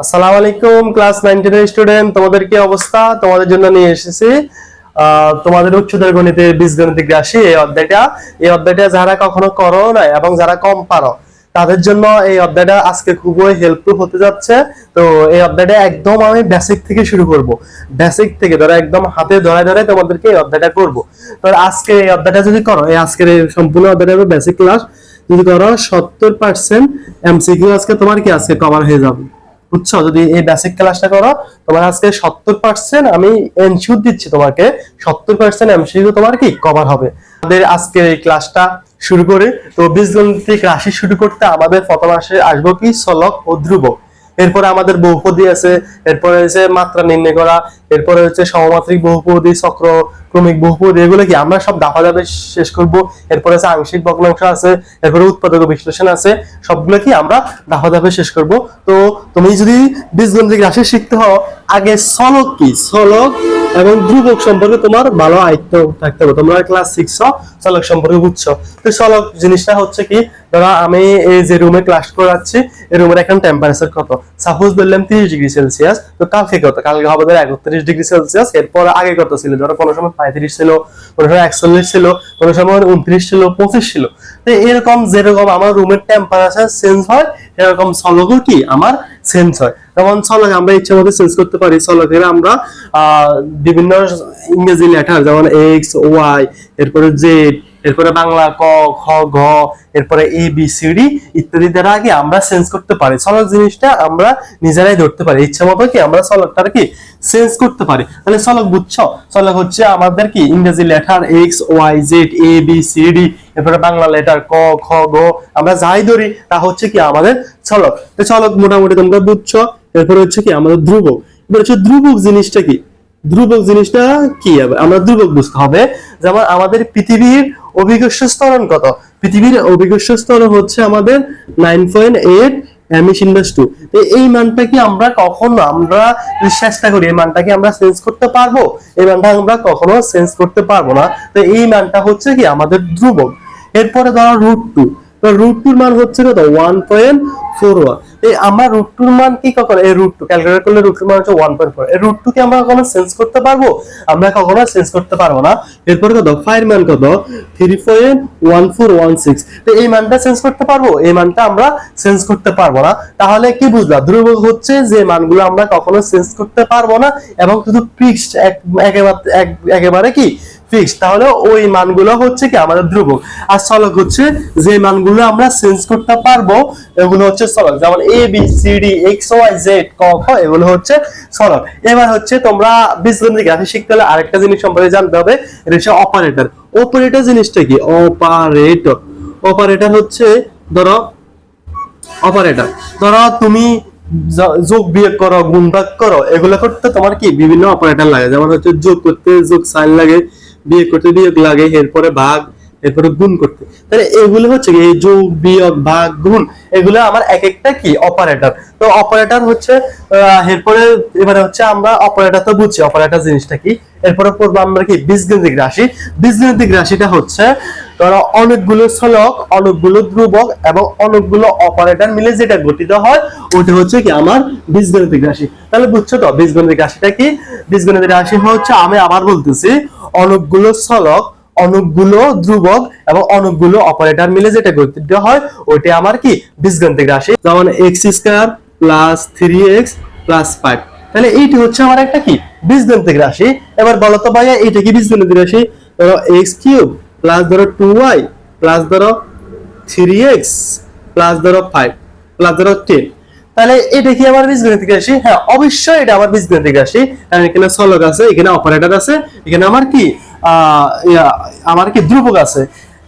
আসসালামু আলাইকুম ক্লাস 9 এর স্টুডেন্ট, তোমাদের কি অবস্থা? তোমাদের জন্য নিয়ে এসেছি তোমাদের উচ্চতর গণিতের বীজগণিতিক রাশি এই অধ্যায়টা যারা কখনো করো না এবং যারা কম পারো তাদের জন্য এই অধ্যায়টা আজকে খুবই হেল্পফুল হতে যাচ্ছে। তো এই অধ্যায়টা একদম আমি বেসিক থেকে শুরু করব, বেসিক থেকে ধরো একদম হাতে ধরে ধরে তোমাদেরকে এই অধ্যায়টা করব। তো আজকে এই অধ্যায়টা যদি করো, এই আজকের এই সম্পূর্ণ অধ্যায়টা বেসিক ক্লাস যদি করো 70% এমসিকিউ আজকে তোমার কি আজকে কভার হয়ে যাবে, বুঝছো? যদি এই বেসিক ক্লাসটা করো তোমার আজকে 70% আমি এনশিওর দিচ্ছি, তোমাকে 70% এমসিকিউ তোমার কি কভার হবে। আমাদের আজকের এই ক্লাসটা শুরু করে, তো বীজগণিতিক রাশি শুরু করতে আমাদের প্রথম আসবো কি চলক ও ধ্রুবক। এরপরে আমাদের বহুপদী আছে, এরপরে হচ্ছে মাত্রা নির্ণয় করা, এরপরে হচ্ছে সমমাত্রিক বহুপদী, চক্র ক্রমিক বহুপদী, এগুলো কি আমরা সব ধাপে ধাপে শেষ করব। এরপরে আছে আংশিক ভগ্নাংশ আছে, এরপরে উৎপাদক বিশ্লেষণ আছে, সবগুলো কি আমরা ধাপে ধাপে শেষ করব। তো তুমি যদি বীজগণিতিক রাশি শিখতে হও, আগে চলক কি, চলক এবং ধ্রুবক সম্পর্কে তোমার ভালো আয়ত্ত থাকতে হবে। তোমরা ক্লাস 6 চলক সম্পর্কে বুঝছো। তো চলক জিনিসটা হচ্ছে কি, ধরো আমি এই যে রুমে ক্লাস করাচ্ছি, এই রুমের এখন টেম্পারেচার কত, সাপোজ বললাম 30°C, তো কালকে কত, কালকে হবে ধরো 31°C। এরপর আগে কত ছিল, ধরো কোনো সময় 35 ছিল, কোনো সময় 41 ছিল, কোনো সময় 29 ছিল, 25 ছিল। তো এরকম যেরকম আমার রুমের টেম্পারেচার চেঞ্জ হয়, এরকম চলকও কি আমার চেঞ্জ হয়। যেমন চলক আমরা ইচ্ছা মতো চেঞ্জ করতে পারি। চলকের আমরা বিভিন্ন ইংরেজি লেটার যেমন এক্স, ওয়াই, এরপরে জেড, এরপরে বাংলা ক, খ, গ, এরপরে এ বি সি ডি ইত্যাদি দ্বারা কি আমরা চেঞ্জ করতে পারি। চলক জিনিসটা আমরা নিজেরাই ধরতে পারি, ইচ্ছা মতো কি আমরা চলকটার কি চেঞ্জ করতে পারি। তাহলে চলক বুঝছো, চলক হচ্ছে আমাদের কি ইংরেজি লেটার এক্স, ওয়াই, জেড, এ বি সি ডি, এরপরে বাংলা লেটার ক, খ, গ, আমরা যাই ধরি তা হচ্ছে কি আমাদের চলক। তো চলক মোটামুটি তোমরা বুঝছো। এরপরে হচ্ছে কি আমাদের ধ্রুবক। এবার হচ্ছে ধ্রুবক জিনিসটা কি, ধ্রুবক জিনিসটা কি হবে আমরা ধ্রুবক বুঝতে হবে। যেমন আমাদের পৃথিবীর অভিকর্ষ ত্বরণ কত, পৃথিবীর অভিকর্ষ ত্বরণ হচ্ছে আমাদের 9.8 m/2। এই মানটা কি আমরা কখনো আমরা চেষ্টা করি এই মানটাকে আমরা চেঞ্জ করতে পারবো? এই মানটা আমরা কখনো চেঞ্জ করতে পারবো না। তো এই মানটা হচ্ছে কি আমাদের ধ্রুবক। এরপরে ধরো √2, √2 মান হচ্ছে কত 1.41। এই আমরা √2 মান কি কখনো এই √2 ক্যালকুলেট করলে √2 মান হচ্ছে 1.4। এই √2 কে আমরা কখনো চেঞ্জ করতে পারবো? আমরা কখনো চেঞ্জ করতে পারবো না। এরপর কত ফাইর মান কত 3.1416। তো এই মানটা চেঞ্জ করতে পারবো? এই মানটা আমরা চেঞ্জ করতে পারবো না। তাহলে কি বুঝলা, ধ্রুবক হচ্ছে যে মানগুলো আমরা কখনো চেঞ্জ করতে পারবো না এবং শুধু ফিক্সড একেবারে কি ফিক্স, তাহলে ওই মানগুলো হচ্ছে কি আমাদের ধ্রুবক। আর চলক হচ্ছে যে মানগুলো আমরা চেঞ্জ করতে পারবো, এগুলো হচ্ছে চলক। যেমন A B C D, X Y Z, ক খ, এগুলো হচ্ছে চলক। এবার হচ্ছে তোমরা বীজগণিতিক রাশি শিখতে হলে আরেকটা জিনিস সম্পর্কে জানতে হবে, এটা হচ্ছে অপারেটর। অপারেটর জিনিসটা কি, অপারেটর, অপারেটর হচ্ছে ধরো ধরো তুমি যোগ বিয়োগ করো, গুণ ভাগ করো, এগুলো করতে তোমার কি বিভিন্ন অপারেটর লাগে। যেমন হচ্ছে যোগ করতে যোগ সাইন লাগে, বিয়োগ করতে বিয়োগ লাগে, এরপরে ভাগ, এরপরে গুণ করতে। তাহলে এগুলো হচ্ছে এই যোগ বিয়োগ ভাগ গুণ, এগুলো আমার এক একটা কি অপারেটর। তো অপারেটর হচ্ছে এরপরে এবারে হচ্ছে আমরা অপারেটর তো বুঝছি, অপারেটর জিনিসটা কি। এরপরে পড়বো আমরা কি বীজগণিতিক রাশি। বীজগণিতিক রাশিটা হচ্ছে ধরো অনেকগুলো চলক, অনেকগুলো ধ্রুবক এবং অনেকগুলো অপারেটর মিলে যেটা গঠিত হয়, ওটা হচ্ছে কি আমার বীজগণিতিক রাশি। তাহলে বুঝছো তো বীজগণিতিক রাশিটা কি? বীজগণিতিক রাশি হচ্ছে, আমি আবার বলতেছি, অনেকগুলো চলক, অনেকগুলো ধ্রুবক এবং অনেকগুলো অপারেটর মিলে যেটা গঠিত হয়, ওইটা আমার কি বীজগণিতিক রাশি। যেমন x² + 3x + 5। তাহলে এইটি হচ্ছে আমার একটা কি বীজগণিতিক রাশি। এবার বলো তো ভাইয়া এটা কি বীজগণিতিক রাশি? ধরো x³ প্লাস ধরো 2y প্লাস ধরো 3x প্লাস ধরো 5 প্লাস ধরো 10। তাহলে এটা কি আমার বীজগণিতিক রাশি? হ্যাঁ, অবশ্যই এটা আমার বীজগণিতিক রাশি। কারণ এখানে চলক আছে, এখানে অপারেটর আছে, এখানে আমার কি ধ্রুবক আছে।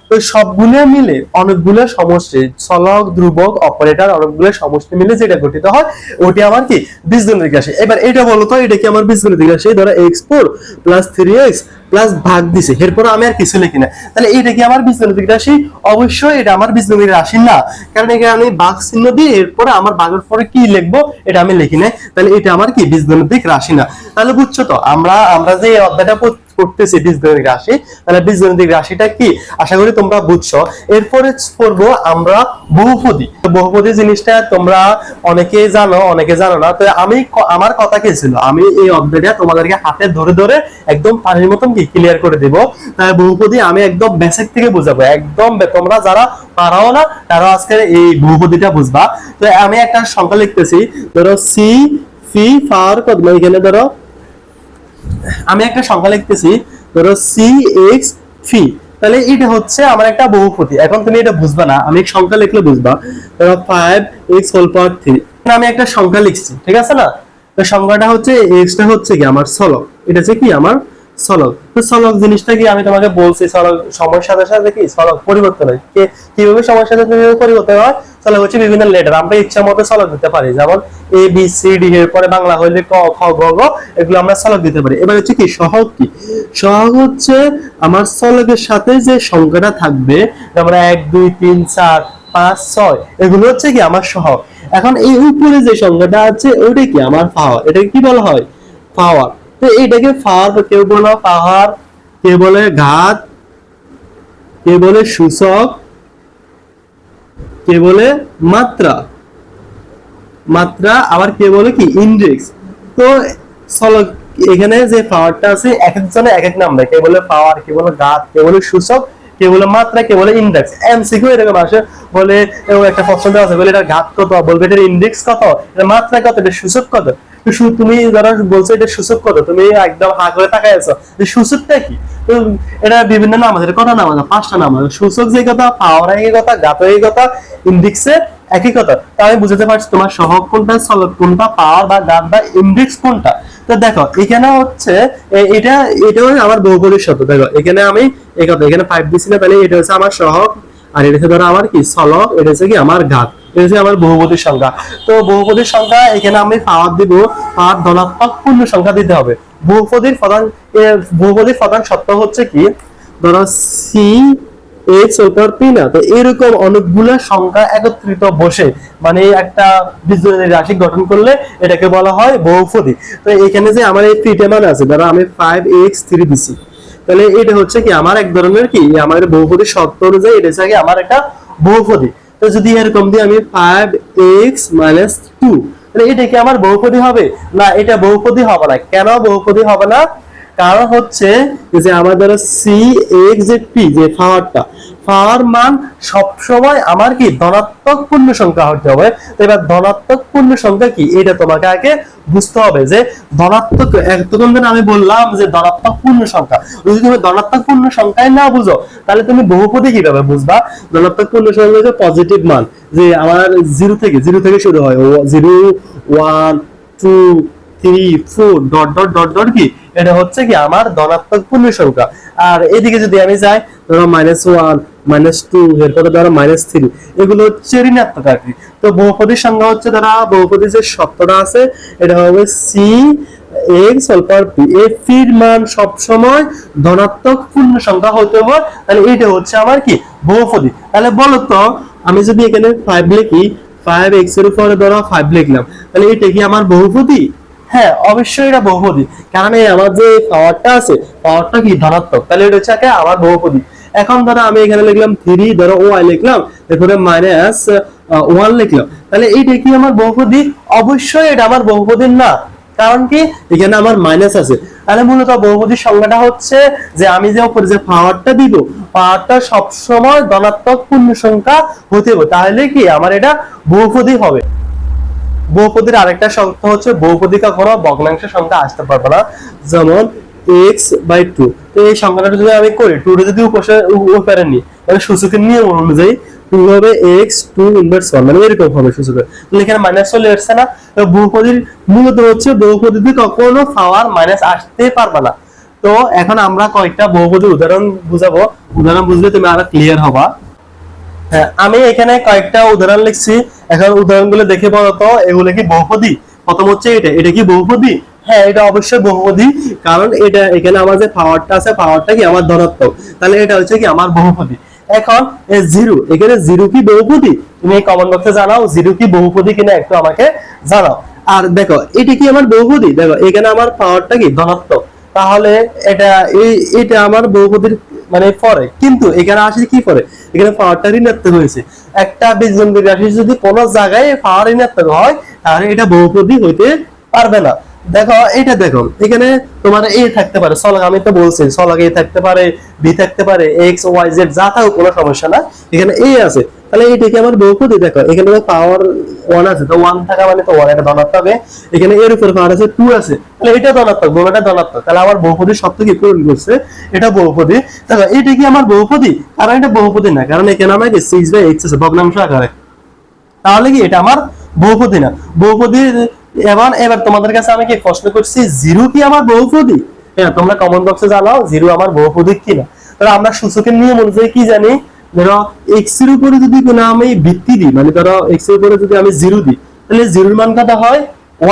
তো সবগুলো মিলে অনেকগুলো সমষ্টি, চলক, ধ্রুবক, অপারেটর, অনেকগুলো সমষ্টি মিলে যেটা গঠিত হয়, ওটি আমার কি বীজগণিতিক রাশি। এবার এটা বলো তো এটা কি আমার বীজগণিতিক রাশি? ধরো x4 + 3x প্লাস ভাগ দিছে, এরপর আমি আর কিছু লিখি না, তাহলে এটা কি আমার বীজগণিতিক রাশি? অবশ্যই এটা আমার বীজগণিতিক রাশি না, কারণ এখানে আমি ভাগ চিহ্ন দিয়ে এরপরে আমার ভাগের পরে কি লিখবো এটা আমি লিখি না, তাহলে এটা আমার কি বীজগণিতিক রাশি না। তাহলে বুঝছো তো আমরা যে অধ্যায়টা করতেছি বীজগণিতিক রাশি, তাহলে বীজগণিতিক রাশিটা কি আশা করি তোমরা বুঝছো। এরপরে পড়বো আমরা বহুপদী। বহুপদী জিনিসটা তোমরা অনেকেই জানো, অনেকে জানো না। তো আমি আমার কথা কি ছিল, আমি এই অধ্যায়টা তোমাদেরকে হাতে ধরে ধরে একদম পানির মতন কি ক্লিয়ার করে দেব। তাই বহুপদী আমি একদম বেসিক থেকে বুঝাবো, একদম তোমরা যারা পারাও না তারা আজকে এই বহুপদীটা বুঝবা। তো আমি একটা সংখ্যা লিখতেছি, ধরো সি ফি ফার কত, এখানে ধরো আমি একটা সংখ্যা লিখতেছি, ধরো সি এক্স ফি, তাহলে এটা হচ্ছে আমার একটা বহুপদী। এখন তুমি এটা বুঝবা না, আমি সংখ্যা লিখলে বুঝবা। ধরো 5x হোল পাওয়ার 3, আমি একটা সংখ্যা লিখছি, ঠিক আছে না? তো সংখ্যাটা হচ্ছে এক্স টা হচ্ছে কি আমার চলক, এটা হচ্ছে কি আমার চলক। তো চলক জিনিসটা কি আমি তোমাকে বলছি, চলক সময়ের সাথে সাথে কি চলক পরিবর্তন হয়। কিভাবে সময়ের সাথে পরিবর্তন হয়? চলক হচ্ছে বিভিন্ন লেটার, আমরা ইচ্ছা মতো চলক দিতে পারি, যেমন এ বি সি ডি, এর পরে বাংলা হইলে ক খ গ ঘ, এগুলো আমরা চলক দিতে পারি। এবার হচ্ছে কি সহগ। কি সহগ? হচ্ছে আমার চলকের সাথে যে সংখ্যাটা থাকবে, যেমন 1 2 3 4 5 6, এগুলো হচ্ছে কি আমার সহগ। এখন এই উপরে যে সংখ্যাটা আছে ওইটা কি আমার পাওয়ার, এটাকে কি বলা হয়? পাওয়ার। তো এইটাকে পাওয়ার, কেউ বলে পাওয়ার, কেউ বলে ঘাত, কেউ বলে সূচক, কে বলে মাত্রা, আবার কে বলে কি ইনডেক্স। তো চলো এখানে যে পাওয়ারটা আছে এক একজনে এক এক নাম দেয়, কে বলে পাওয়ার, কে বলে ঘাত, কে বলে সূচক, কে বলে মাত্রা, কে বলে ইনডেক্স। এমসিকিউ এরকম আসে, বলে একটা প্রশ্ন দেওয়া আছে, বলে এটা ঘাত কত, বলবে এটা ইনডেক্স কত, এটা মাত্রা কত, এটা সূচক কত। তুমি যারা বলছো এটা সূচক কত, তুমি একদম হা করে তাকায় আছো যে সূচকটা কি। তো এটা বিভিন্ন নাম আছে, কটা নাম আছে? 5টা নাম আছে। সূচক যে কথা, পাওয়ার একই কথা, ঘাত একই কথা, ইনডেক্সের একই কথা। আমি বুঝতে পারছি তোমার সহগ কোনটা, চলক কোনটা, পাওয়ার বা ঘাত বা ইনডেক্স কোনটা। তো দেখো এখানে হচ্ছে এটাও আমার বহুপদীর শব্দ। দেখো এখানে আমি এই কথা, এখানে 5 দিছি না, তাহলে এটা হচ্ছে আমার সহগ, আর এটা হচ্ছে ধরো আমার কি চলক, এটা হচ্ছে কি আমার ঘাত, এটা হচ্ছে আমার বহুপদীর সংখ্যা। তো বহুপদীর সংখ্যা এখানে আমি পাওয়ার দিব, পাওয়ার ধনাত্মক পূর্ণ সংখ্যা দিতে হবে। বহুপদীর প্রধান সত্য হচ্ছে কি, ধরো সি এক্স ওপর পি না, তো এরকম অনেকগুলো সংখ্যা একত্রিত বসে মানে একটা বীজগণিতিক রাশি গঠন করলে এটাকে বলা হয় বহুপদী। তো এখানে যে আমার এই পিটা মান আছে, ধরো আমি 5x3 দিছি, তাহলে এটা হচ্ছে কি আমার এক ধরনের কি আমাদের বহুপদীর শর্ত অনুযায়ী এটা হচ্ছে আমার একটা বহুপদী। তো যদি এরকম দিয়ে আমি 5x - 2, তাহলে এটা কি আমার বহুপদী হবে? না, এটা বহুপদী হবে না। কেন বহুপদী হবে না? কারণ হচ্ছে যে আমাদের সি এক্স যে পি যে পাওয়ার মান সব সময় আমার কি ধনাত্মক পূর্ণ সংখ্যা হতে হবে। এবার ধনাত্মক পূর্ণ সংখ্যা কি এটা তোমাকে আগে বুঝতে হবে, যে ধনাত্মক এতক্ষণ ধরে আমি বললাম যে ধনাত্মক পূর্ণ সংখ্যা, যদি তুমি ধনাত্মক পূর্ণ সংখ্যাই না বুঝো তাহলে তুমি বহুপদী কিভাবে বুঝবা? ধনাত্মক পূর্ণ সংখ্যা হচ্ছে পজিটিভ মান, যে আমার জিরো থেকে শুরু হয়, 0 1 2 3 4 ডট ডট ডট ডট কি, এটা হচ্ছে কি আমার ধনাত্মক পূর্ণ সংখ্যা। আর এদিকে যদি আমি যাই, ধরো -1 -2, এরপরে ধরো -3, এগুলো হচ্ছে ঋণাত্মক আর কি। তো বহুপদীর সংখ্যা হচ্ছে, ধরো বহুপদীর যে শর্তটা আছে এটা হবে c x whole power p, এই পির মান সব সময় ধনাত্মক পূর্ণ সংখ্যা হতে হবে, তাহলে এটা হচ্ছে আমার কি বহুপদী। তাহলে বলো তো আমি যদি এখানে 5 লিখি, 5x এর উপরে ধরো 5 লিখলাম, তাহলে এটা কি আমার বহুপদী? হ্যাঁ, অবশ্যই এটা বহুপদী, কারণ এই আমার যে পাওয়ারটা আছে পাওয়ারটা কি ধনাত্মক, তাহলে এটা হচ্ছে আমার বহুপদী। এখন ধরো আমি এখানে লিখলাম 3, ধরো y লিখলাম, এরপরে -1 লিখলাম, তাহলে এইটা কি আমার বহুপদী? অবশ্যই এটা আমার বহুপদী না, কারণ কি এখানে আমার মাইনাস আছে। তাহলে মূলত বহুপদীর সংজ্ঞাটা হচ্ছে যে আমি যে উপরে যে পাওয়ারটা দিব, পাওয়ারটা সব সময় ধনাত্মক পূর্ণ সংখ্যা হতে হবে, তাহলে কি আমার এটা বহুপদী হবে। বহুপদীর আরেকটা সংখ্যা হচ্ছে বহুপদী কখনো ভগ্নাংশ সংখ্যা আসতে পারবে না, যেমন x/2। তো এই সংখ্যাটা যদি আমি করি, 2 যদি উপরে নিই, মানে সূচকের নিয়ম অনুযায়ী 2 হবে x2 ইনভার্স 1, মানে এরকম হবে সূচকের। তাহলে এখানে মাইনাস চলে আসছে না। তো বহুপদীর মূলত হচ্ছে বহুপদীতে কখনো পাওয়ার মাইনাস আসতে পারবে না। তো এখন আমরা কয়েকটা বহুপদীর উদাহরণ বুঝাবো, উদাহরণ বুঝলে তুমি আরো ক্লিয়ার হবা। হ্যাঁ, আমি এখানে কয়েকটা উদাহরণ লিখছি, এখন উদাহরণগুলো দেখে বলো তো এগুলো কি বহুপদী। প্রথম হচ্ছে এটা কি বহুপদী? হ্যাঁ এটা অবশ্যই বহুপদী, কারণ এটা এখানে আমার যে পাওয়ারটা আছে পাওয়ারটা কি আমার ধনাত্মক, তাহলে এটা হচ্ছে কি আমার বহুপদী। এখন জিরো, এখানে জিরো কি বহুপদী? তুমি কমেন্ট বক্সে জানাও জিরো কি বহুপদী কিনা একটু আমাকে জানাও। আর দেখো এটা কি আমার বহুপদী, দেখো এখানে আমার পাওয়ারটা কি ধনাত্মক, তাহলে এটা এটা আমার বহুপদীর মানে পরে, কিন্তু এখানে আসলে কি পরে, এখানে পাওয়ারটা ঋণাত্মক হয়েছে। একটা বীজগণিত রাশি যদি কোনো জায়গায় পাওয়ার ঋণাত্মক হয় তাহলে এটা বহুপদী হইতে পারবে না। দেখো এটা দেখো এখানে তোমার এ থাকতে পারে চলক, আমি তো বলছি চলক এ থাকতে পারে, বি থাকতে পারে, এক্স ওয়াই জেড যা থাকুক কোনো সমস্যা না, এখানে এ আছে, তাহলে এটা কি আমার বহুপদী? দেখো এখানে পাওয়ার 1 আছে, তো 1 থাকা মানে তো 1 এটা ধনাত্মক হবে, এখানে এর উপরে পাওয়ার আছে 2 আছে, তাহলে এটা ধনাত্মক, এটা ধনাত্মক, তাহলে আমার বহুপদী শর্ত কি পূরণ করছে, এটা বহুপদী। দেখো এটা কি আমার বহুপদী? কারণ এটা বহুপদী না, কারণ এখানে আমার কি 6/x আছে ভগ্নাংশ আকারে, তাহলে কি এটা আমার বহুপদী না। বহুপদী। এবার তোমাদের কাছে আমি কি প্রশ্ন করছি জিরো কি আমার বহুপদী? হ্যাঁ তোমরা কমেন্ট বক্সে জানাও জিরো আমার বহুপদী কিনা। তাহলে আমরা সূচকের নিয়ম অনুযায়ী কি জানি, ধরো এক্স এর উপরে যদি কোনো আমি ভিত্তি দিই, মানে ধরো এক্স এর উপরে যদি আমি জিরো দিই তাহলে জিরোর মান কত হয়?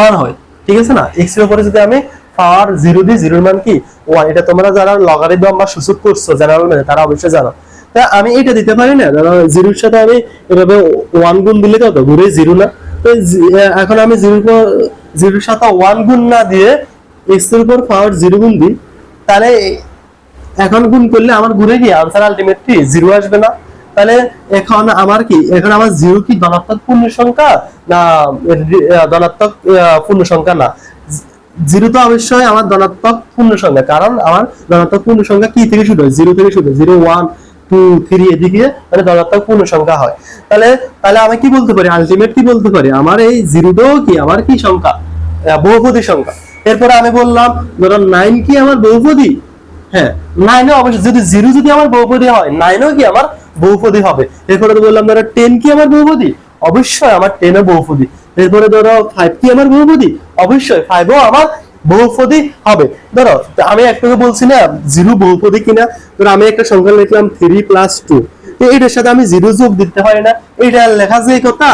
1 হয়, ঠিক আছে না? এক্স এর উপরে যদি আমি পাওয়ার জিরো দিই জিরোর মান কি 1, এটা তোমরা যারা লগারিদম বা সূচক করছো জেনারেল ম্যাথে তারা অবশ্যই জানো। তা আমি এটা দিতে পারি না, ধরো জিরোর সাথে আমি এভাবে 1 গুণ দিলে কত ঘুরে জিরো না, তো এখন আমি জিরোর সাথে 1 গুণ না দিয়ে এক্স এর উপর পাওয়ার জিরো গুণ দিই, তাহলে এখন গুণ করলে আমার ঘুরে কি আনসার আলটিমেটলি জিরো আসবে না? তাহলে এখন আমার কি, এখন আমার জিরো কি ধনাত্মক পূর্ণ সংখ্যা না ধনাত্মক পূর্ণ সংখ্যা? না, জিরো তো অবশ্যই আমার ধনাত্মক পূর্ণ সংখ্যা, কারণ আমার ধনাত্মক পূর্ণ সংখ্যা কি থেকে শুরু হয়? জিরো থেকে শুরু হয়, 0 1 2 3 এদিকে মানে ধনাত্মক পূর্ণ সংখ্যা হয়। তাহলে তাহলে আমি কি বলতে পারি, আলটিমেট কি বলতে পারি, আমার এই জিরোটাও কি আমার কি সংখ্যা? বহুপদী সংখ্যা। এরপরে আমি বললাম ধরো 9 কি আমার বহুপদী? হ্যাঁ 9ও অবশ্যই, যদি জিরো যদি আমার বহুপদী হয় 9ও কি আমার বহুপদী হবে। এরপরে তো বললাম ধরো 10 কি আমার বহুপদী? অবশ্যই আমার 10ও বহুপদী। এরপরে ধরো 5 কি আমার বহুপদী? অবশ্যই 5ও আমার বহুপদী হবে। ধরো আমি একটু বলছি না জিরো বহুপদী কিনা, ধরো আমি একটা সংখ্যা লিখলাম 3 + 2, এটার সাথে আমি জিরো যোগ দিতে হয় না, এটা লেখা যে কথা।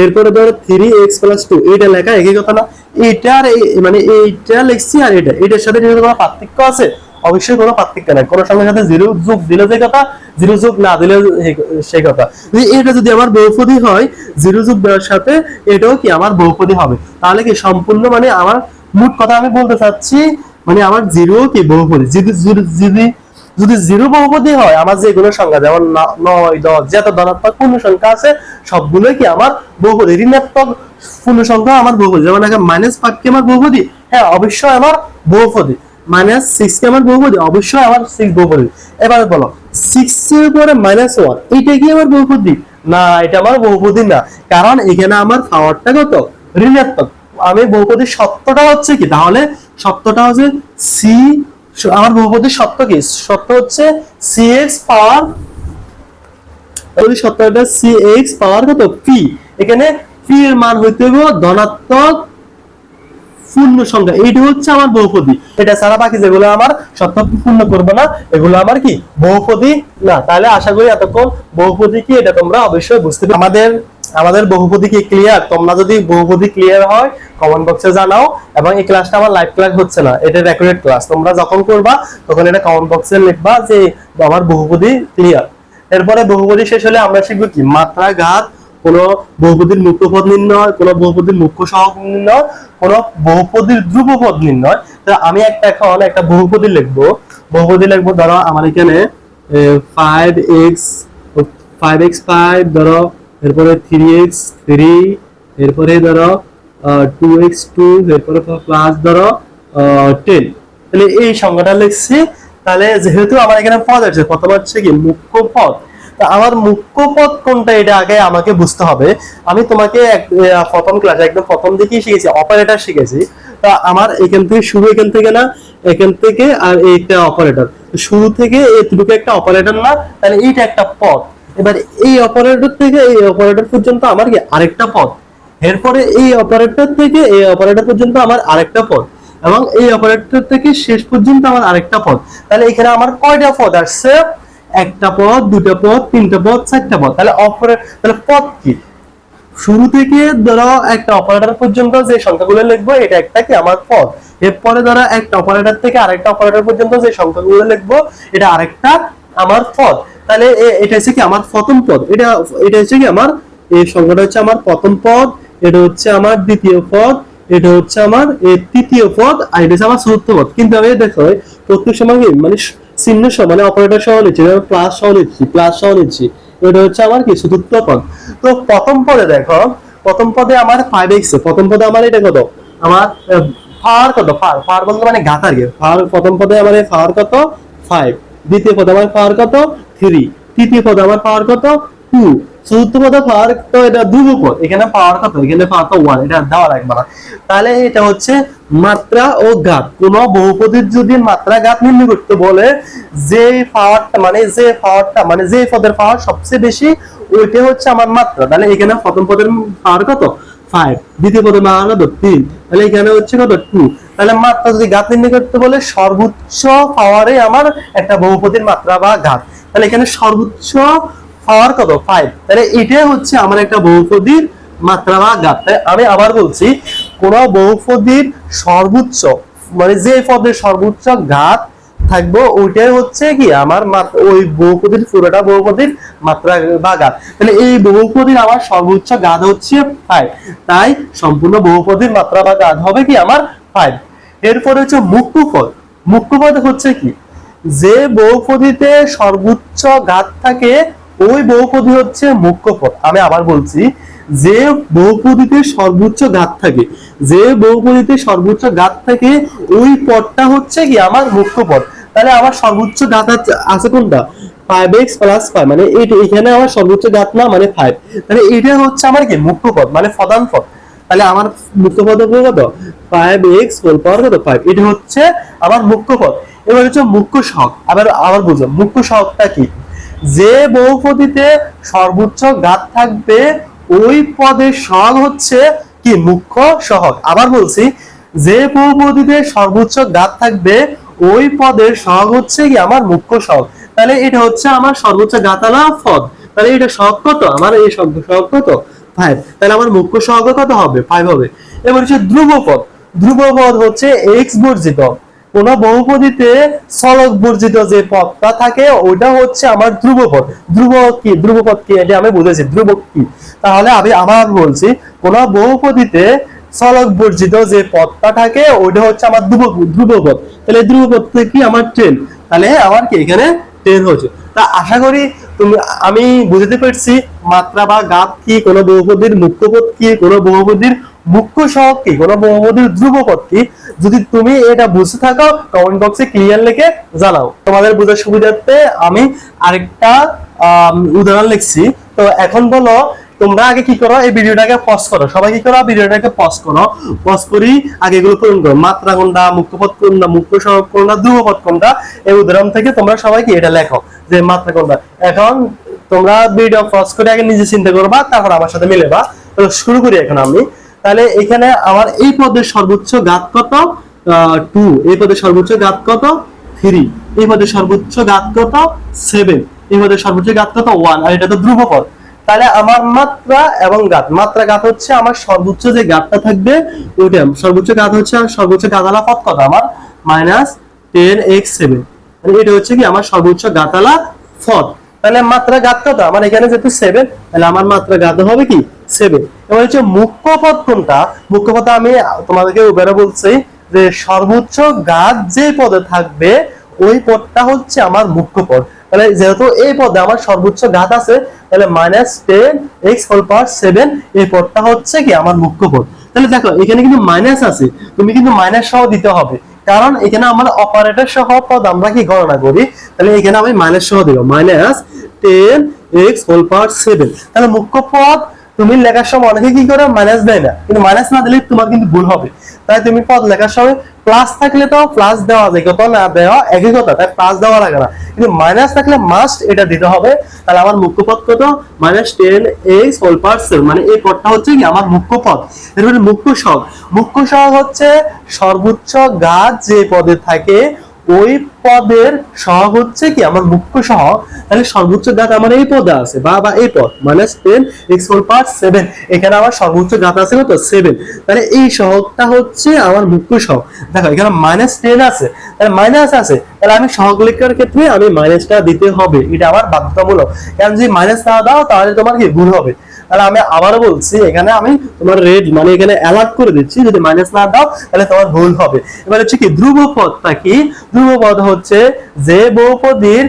এরপরে ধরো 3x + 2, এটা লেখা একই কথা না? এটার মানে এইটা লিখছি আর এটার সাথে কোনো পার্থক্য আছে? অবশ্যই কোনো পার্থক্য নাই, কোনো সংখ্যার সাথে জিরো যোগ দিলে যে কথা, জিরো যোগ না দিলে সেই কথা। এটা যদি আমার বহুপদী হয় জিরো যোগ দেওয়ার সাথে এটাও কি আমার বহুপদী হবে, তাহলে কি সম্পূর্ণ মানে আমার মোট কথা আমি বলতে চাচ্ছি মানে আমার জিরো কি বহুপদী। যদি যদি যদি জিরো বহুপদী হয় আমার যেগুলো সংখ্যা যেমন 9 10 যত ধনাত্মক পূর্ণ সংখ্যা আছে সবগুলোই কি আমার বহুপদী। ঋণাত্মক পূর্ণ সংখ্যা আমার বহুপদী, যেমন এখানে -5 কি আমার বহুপদী? হ্যাঁ অবশ্যই আমার বহুপদী। -6 কি আমার বহুপদী? অবশ্যই আমার 6 বহুপদী। এবার বলো 6 এর উপরে -1 এটা কি আমার বহুপদী? না এটা আমার বহুপদী না, কারণ এখানে আমার পাওয়ারটা কত? ঋণাত্মক। আমি বহুপদীর সত্যটা হচ্ছে কি, তাহলে সত্যটা হচ্ছে সি, আমার বহুপদীর সত্য কি? সত্য হচ্ছে cx পাওয়ার, যদি সত্যটা cx পাওয়ার কত p, এখানে p এর মান হইতে হবে ধনাত্মক পূর্ণ সংখ্যা, এইটা হচ্ছে আমার বহুপদী। এটা ছাড়া বাকি যেগুলো আমার সত্য পূর্ণ করবে না এগুলো আমার কি বহুপদী না। তাহলে আশা করি এতক্ষণ বহুপদী কি এটা তোমরা অবশ্যই বুঝতে পারবে। আমাদের বহুপদী কি ক্লিয়ার? তোমরা যদি বহুপদী ক্লিয়ার হয় কমেন্ট বক্সে জানাও। এবং এই ক্লাসটা আমার লাইভ ক্লাস হচ্ছে না, এটা রেকর্ডেড ক্লাস, তোমরা যখন করবা তখন এটা কমেন্ট বক্সে লিখবা যে আমার বহুপদী ক্লিয়ার। এরপরে বহুপদী শেষ হলে আমরা শিখবো কি মাত্রা ঘাত, কোন বহুপদীর মুখ্য পদ নির্ণয়, কোন বহুপদীর মুখ্য সহগ নির্ণয়, কোন বহুপদীর ধ্রুবপদ নির্ণয়। তো আমি এখন একটা বহুপদী লিখবো, ধরো আমার এখানে 5x5 ধরো, এরপরে 3x3, এরপরে ধরো 2x2, এরপরে প্লাস ধরো 10, তাহলে এই সংখ্যাটা লিখছি। তাহলে যেহেতু আমার এখানে পদ আছে, প্রথম হচ্ছে কি মুখ্য পদ, আমার মুখ্য পদ কোনটা এটা আগে আমাকে বুঝতে হবে। আমি তোমাকে প্রথম ক্লাসে একদম প্রথম দিকেই শিখেছি, অপারেটর শিখেছি। তা আমার এখান থেকে শুরু, এখান থেকে না, এখান থেকে আর এইটা অপারেটর, শুরু থেকে এতটুকু একটা অপারেটর না, তাহলে এইটা একটা পদ। এবার এই অপারেটর থেকে এই অপারেটর পর্যন্ত আমার কি আরেকটা পদ, এরপরে এই অপারেটর থেকে এই অপারেটর পর্যন্ত আমার আরেকটা পদ, এবং এই অপারেটর থেকে শেষ পর্যন্ত আমার আরেকটা পদ। তাহলে এখানে আমার কয়টা পদ আসছে? একটা পদ, দুটা পদ, তিনটা পদ, চারটা পদ। তাহলে তাহলে পদ কি? শুরু থেকে ধরো একটা অপারেটর পর্যন্ত যে সংখ্যাগুলো লিখবো এটা একটা কি আমার পদ, এরপরে ধরো একটা অপারেটর থেকে আরেকটা অপারেটর পর্যন্ত যে সংখ্যাগুলো লিখবো এটা আরেকটা আমার পদ। তাহলে এটা হচ্ছে কি আমার প্রথম পদ, এটা হচ্ছে কি আমার এই সংখ্যাটা হচ্ছে আমার প্রথম পদ, এটা হচ্ছে আমার দ্বিতীয় পদ, এটা হচ্ছে আমার তৃতীয় পদ, আর এটা হচ্ছে আমার চতুর্থ পদ। কিন্তু আমি দেখো প্রত্যেক সময় কি মানে চিহ্ন সহ মানে অপারেটর সহ নিচ্ছি, প্লাস সহ নিচ্ছি, প্লাস সহ নিচ্ছি, এটা হচ্ছে আমার কি চতুর্থ পদ। তো প্রথম পদে দেখো, প্রথম পদে আমার 5x, প্রথম পদে আমার এটা কত, আমার ফার কত, ফার বলতে মানে ঘাত আর কি, ফার প্রথম পদে আমার ফার কত 5, দ্বিতীয় পদে আমার পাওয়ার কত 3, তৃতীয় পদে আমার পাওয়ার কত 2, চতুর্থ পদে পাওয়ার তো এটা ধ্রুবপদ, এখানে পাওয়ার কত, এখানে পাওয়ার তো 1, এটা দেওয়া লাগবে না। তাহলে এটা হচ্ছে মাত্রা ও ঘাত। কোন বহুপদীর যদি মাত্রা ঘাত নির্ণয় করতে বলে, যে পাওয়ারটা মানে যে পদের পাওয়ার সবচেয়ে বেশি ওইটা হচ্ছে আমার মাত্রা। তাহলে এখানে প্রথম পদের পাওয়ার কত 5, দ্বিতীয় পদের পাওয়ার কত 3, তাহলে এখানে হচ্ছে কত 2। তাহলে মাত্রা যদি ঘাত নির্ণয় করতে বলে সর্বোচ্চ পাওয়ারে আমার একটা বহুপদীর মাত্রা বা ঘাত, তাহলে এখানে সর্বোচ্চ পাওয়ার কত 5, তাহলে এটাই হচ্ছে আমার একটা বহুপদীর মাত্রা বা ঘাত। তাই আমি আবার বলছি, কোন বহুপদীর সর্বোচ্চ মানে যে পদের সর্বোচ্চ ঘাত থাকবো ওইটাই হচ্ছে কি আমার ওই বহুপদীর পুরোটা বহুপদীর মাত্রা বা ঘাত। তাহলে এই বহুপদীর আমার সর্বোচ্চ ঘাত হচ্ছে 5, তাই সম্পূর্ণ বহুপদীর মাত্রা বা ঘাত হবে কি আমার 5। এরপরে হচ্ছে মুখ্য পদ। মুখ্য পদ হচ্ছে কি, যে বহুপদীতে সর্বোচ্চ ঘাত থাকে ওই বহুপদী হচ্ছে মুখ্য পদ। আমি আবার বলছি, যে বহুপদীতে সর্বোচ্চ ঘাত থাকে, যে বহুপদীতে সর্বোচ্চ ঘাত থাকে ওই পদটা হচ্ছে কি আমার মুখ্য পদ। তাহলে আমার সর্বোচ্চ ঘাত আছে কোনটা 5x + 5, মানে এখানে আমার সর্বোচ্চ ঘাত না মানে 5, তাহলে এটা হচ্ছে আমার কি মুখ্য পদ মানে প্রধান পদ। তাহলে আমার মুখ্য পদ হবে কত 5x হোল পাওয়ার কত 5, এটা হচ্ছে আমার মুখ্য পদ। এবার হচ্ছে মুখ্য সহগ। আবার বুঝো মুখ্য সহগটা কি, যে বহুপদীতে সর্বোচ্চ ঘাত থাকবে ওই পদের সহগ হচ্ছে কি মুখ্য সহগ। আবার বলছি, যে বহুপদীতে সর্বোচ্চ ঘাত থাকবে ওই পদের সহগ হচ্ছে কি আমার মুখ্য সহগ। তাহলে এটা হচ্ছে আমার সর্বোচ্চ ঘাতালা পদ। তাহলে এটা সহগ কত, আমার এই সহগ কত 5, তাহলে আমার মুখ্য সহগ কত হবে 5 হবে। এবার হচ্ছে ধ্রুবপদ। ধ্রুবপদ হচ্ছে x বর্জিত। কোন বহুপদীতে চলক বর্জিত যে পদটা থাকে ওটা হচ্ছে আমার ধ্রুবপদ। ধ্রুবপদ কি এটা আমি বুঝেছি, ধ্রুবক কি। তাহলে আমি আবার বলছি, কোন বহুপদীতে চলক বর্জিত যে পদটা থাকে ওটা হচ্ছে আমার ধ্রুবপদ। তাহলে ধ্রুবপদ কি আমার 10, তাহলে আমার কি এখানে 10 হচ্ছে। তা আশা করি আমি বুঝতে পারছি মাত্রা বা ঘাত কি, কোন বহুপদীর মুখ্য পদ কি, কোন বহুপদীর মুখ্য সহগ কি, কোন বহুপদীর ধ্রুবপদ কি। যদি তুমি এটা বুঝতে থাকো কমেন্ট বক্সে ক্লিয়ার লিখে জানাও। তোমাদের বোঝার সুবিধার্থে আমি আরেকটা উদাহরণ লিখছি। তো এখন বলো, তোমরা আগে কি করো, এই ভিডিওটাকে পজ করো, সবাই কি করো ভিডিওটাকে পজ করো, পজ করি আগে এগুলো পূরণ করো, মাত্রা কোনটা, মুখ্য পদ কোনটা, মুখ্য সহগ কোনটা, ধ্রুবপদ কোনটা, এই উদাহরণ থেকে তোমরা সবাই কি এটা লেখো যে মাত্রা কোনটা। এখন তোমরা ভিডিও পজ করে আগে নিজে চিন্তা করবা, তারপর আমার সাথে মিলেবা। তো শুরু করি এখন আমি। তাহলে এখানে আমার এই পদের সর্বোচ্চ ঘাত কত 2, এই পদের সর্বোচ্চ ঘাত কত 3, এই পদের সর্বোচ্চ ঘাত কত 7, এই পদের সর্বোচ্চ ঘাত কত 1, আর এটা তো ধ্রুবপদ। তাহলে আমার মাত্রা এবং ঘাত, মাত্রা ঘাত হচ্ছে আমার সর্বোচ্চ যে ঘাতটা থাকবে ওইটা, সর্বোচ্চ ঘাত হচ্ছে সর্বোচ্চ ঘাতালা পদ কত আমার -10x7, মানে এটা হচ্ছে কি আমার সর্বোচ্চ ঘাতালা পদ। তাহলে মাত্রা ঘাত কত আমার এখানে যেহেতু 7, তাহলে আমার মাত্রা ঘাত হবে কি 7। এবার হচ্ছে মুখ্য পদ কোনটা, মুখ্য পদ আমি তোমাদেরকে উপরে বলছি যে সর্বোচ্চ ঘাত যে পদে থাকবে ওই পদটা হচ্ছে আমার মুখ্য পদ। তাহলে যেহেতু এই পদে আমার সর্বোচ্চ ঘাত আছে, তাহলে -10x হোল পাওয়ার 7 এই পদটা হচ্ছে কি আমার মুখ্য পদ। তাহলে দেখো এখানে কিন্তু মাইনাস আছে, তুমি কিন্তু মাইনাস সহ দিতে হবে, কারণ এখানে আমার অপারেটর সহ পদ আমরা কি গণনা করি। তাহলে এখানে আমি মাইনাস সহ দেব, -10x হোল পাওয়ার 7। তাহলে মুখ্য পদ তুমি লেখার সময় অনেকে কি করে মাইনাস দেয় না, কিন্তু মাইনাস না দিলে তোমার কিন্তু ভুল হবে। তাই তুমি পদ লেখার সময় প্লাস থাকলে তো প্লাস দেওয়া যায়, কত না দেওয়া একই কথা, তাই প্লাস দেওয়া লাগে না, কিন্তু মাইনাস থাকলে মাস্ট এটা দিতে হবে। তাহলে আমার মুখ্য পদ কত -10x হোল পাওয়ার 7, মানে এই পদটা হচ্ছে কি আমার মুখ্য পদ। এরপরে মুখ্য সহগ। মুখ্য সহগ হচ্ছে সর্বোচ্চ ঘাত যে পদে থাকে ওই পদের সহগ হচ্ছে কি আমার মুখ্য সহগ, তাহলে সর্বোচ্চ ঘাত আমার এই পদে আছে বা এই পদ -10 x⁻7, এখানে আমার সর্বোচ্চ ঘাত আছে কত 7, তাহলে এই সহগটা হচ্ছে আমার মুখ্য সহগ। দেখো এখানে -10 আছে, তাহলে মাইনাস আছে, তাহলে আমি সহগ লেখার ক্ষেত্রে আমি মাইনাসটা দিতে হবে, এটা আমার বাধ্যতামূলক, কারণ যদি মাইনাস না দাও তাহলে তোমার কি ভুল হবে। তাহলে আমি আবারও বলছি, এখানে আমি তোমার রেড মানে এখানে অ্যালার্ট করে দিচ্ছি, যদি মাইনাস না দাও তাহলে তোমার ভুল হবে। এবার হচ্ছে কি ধ্রুবপদটা কি, ধ্রুবপদ হচ্ছে যে বহুপদীর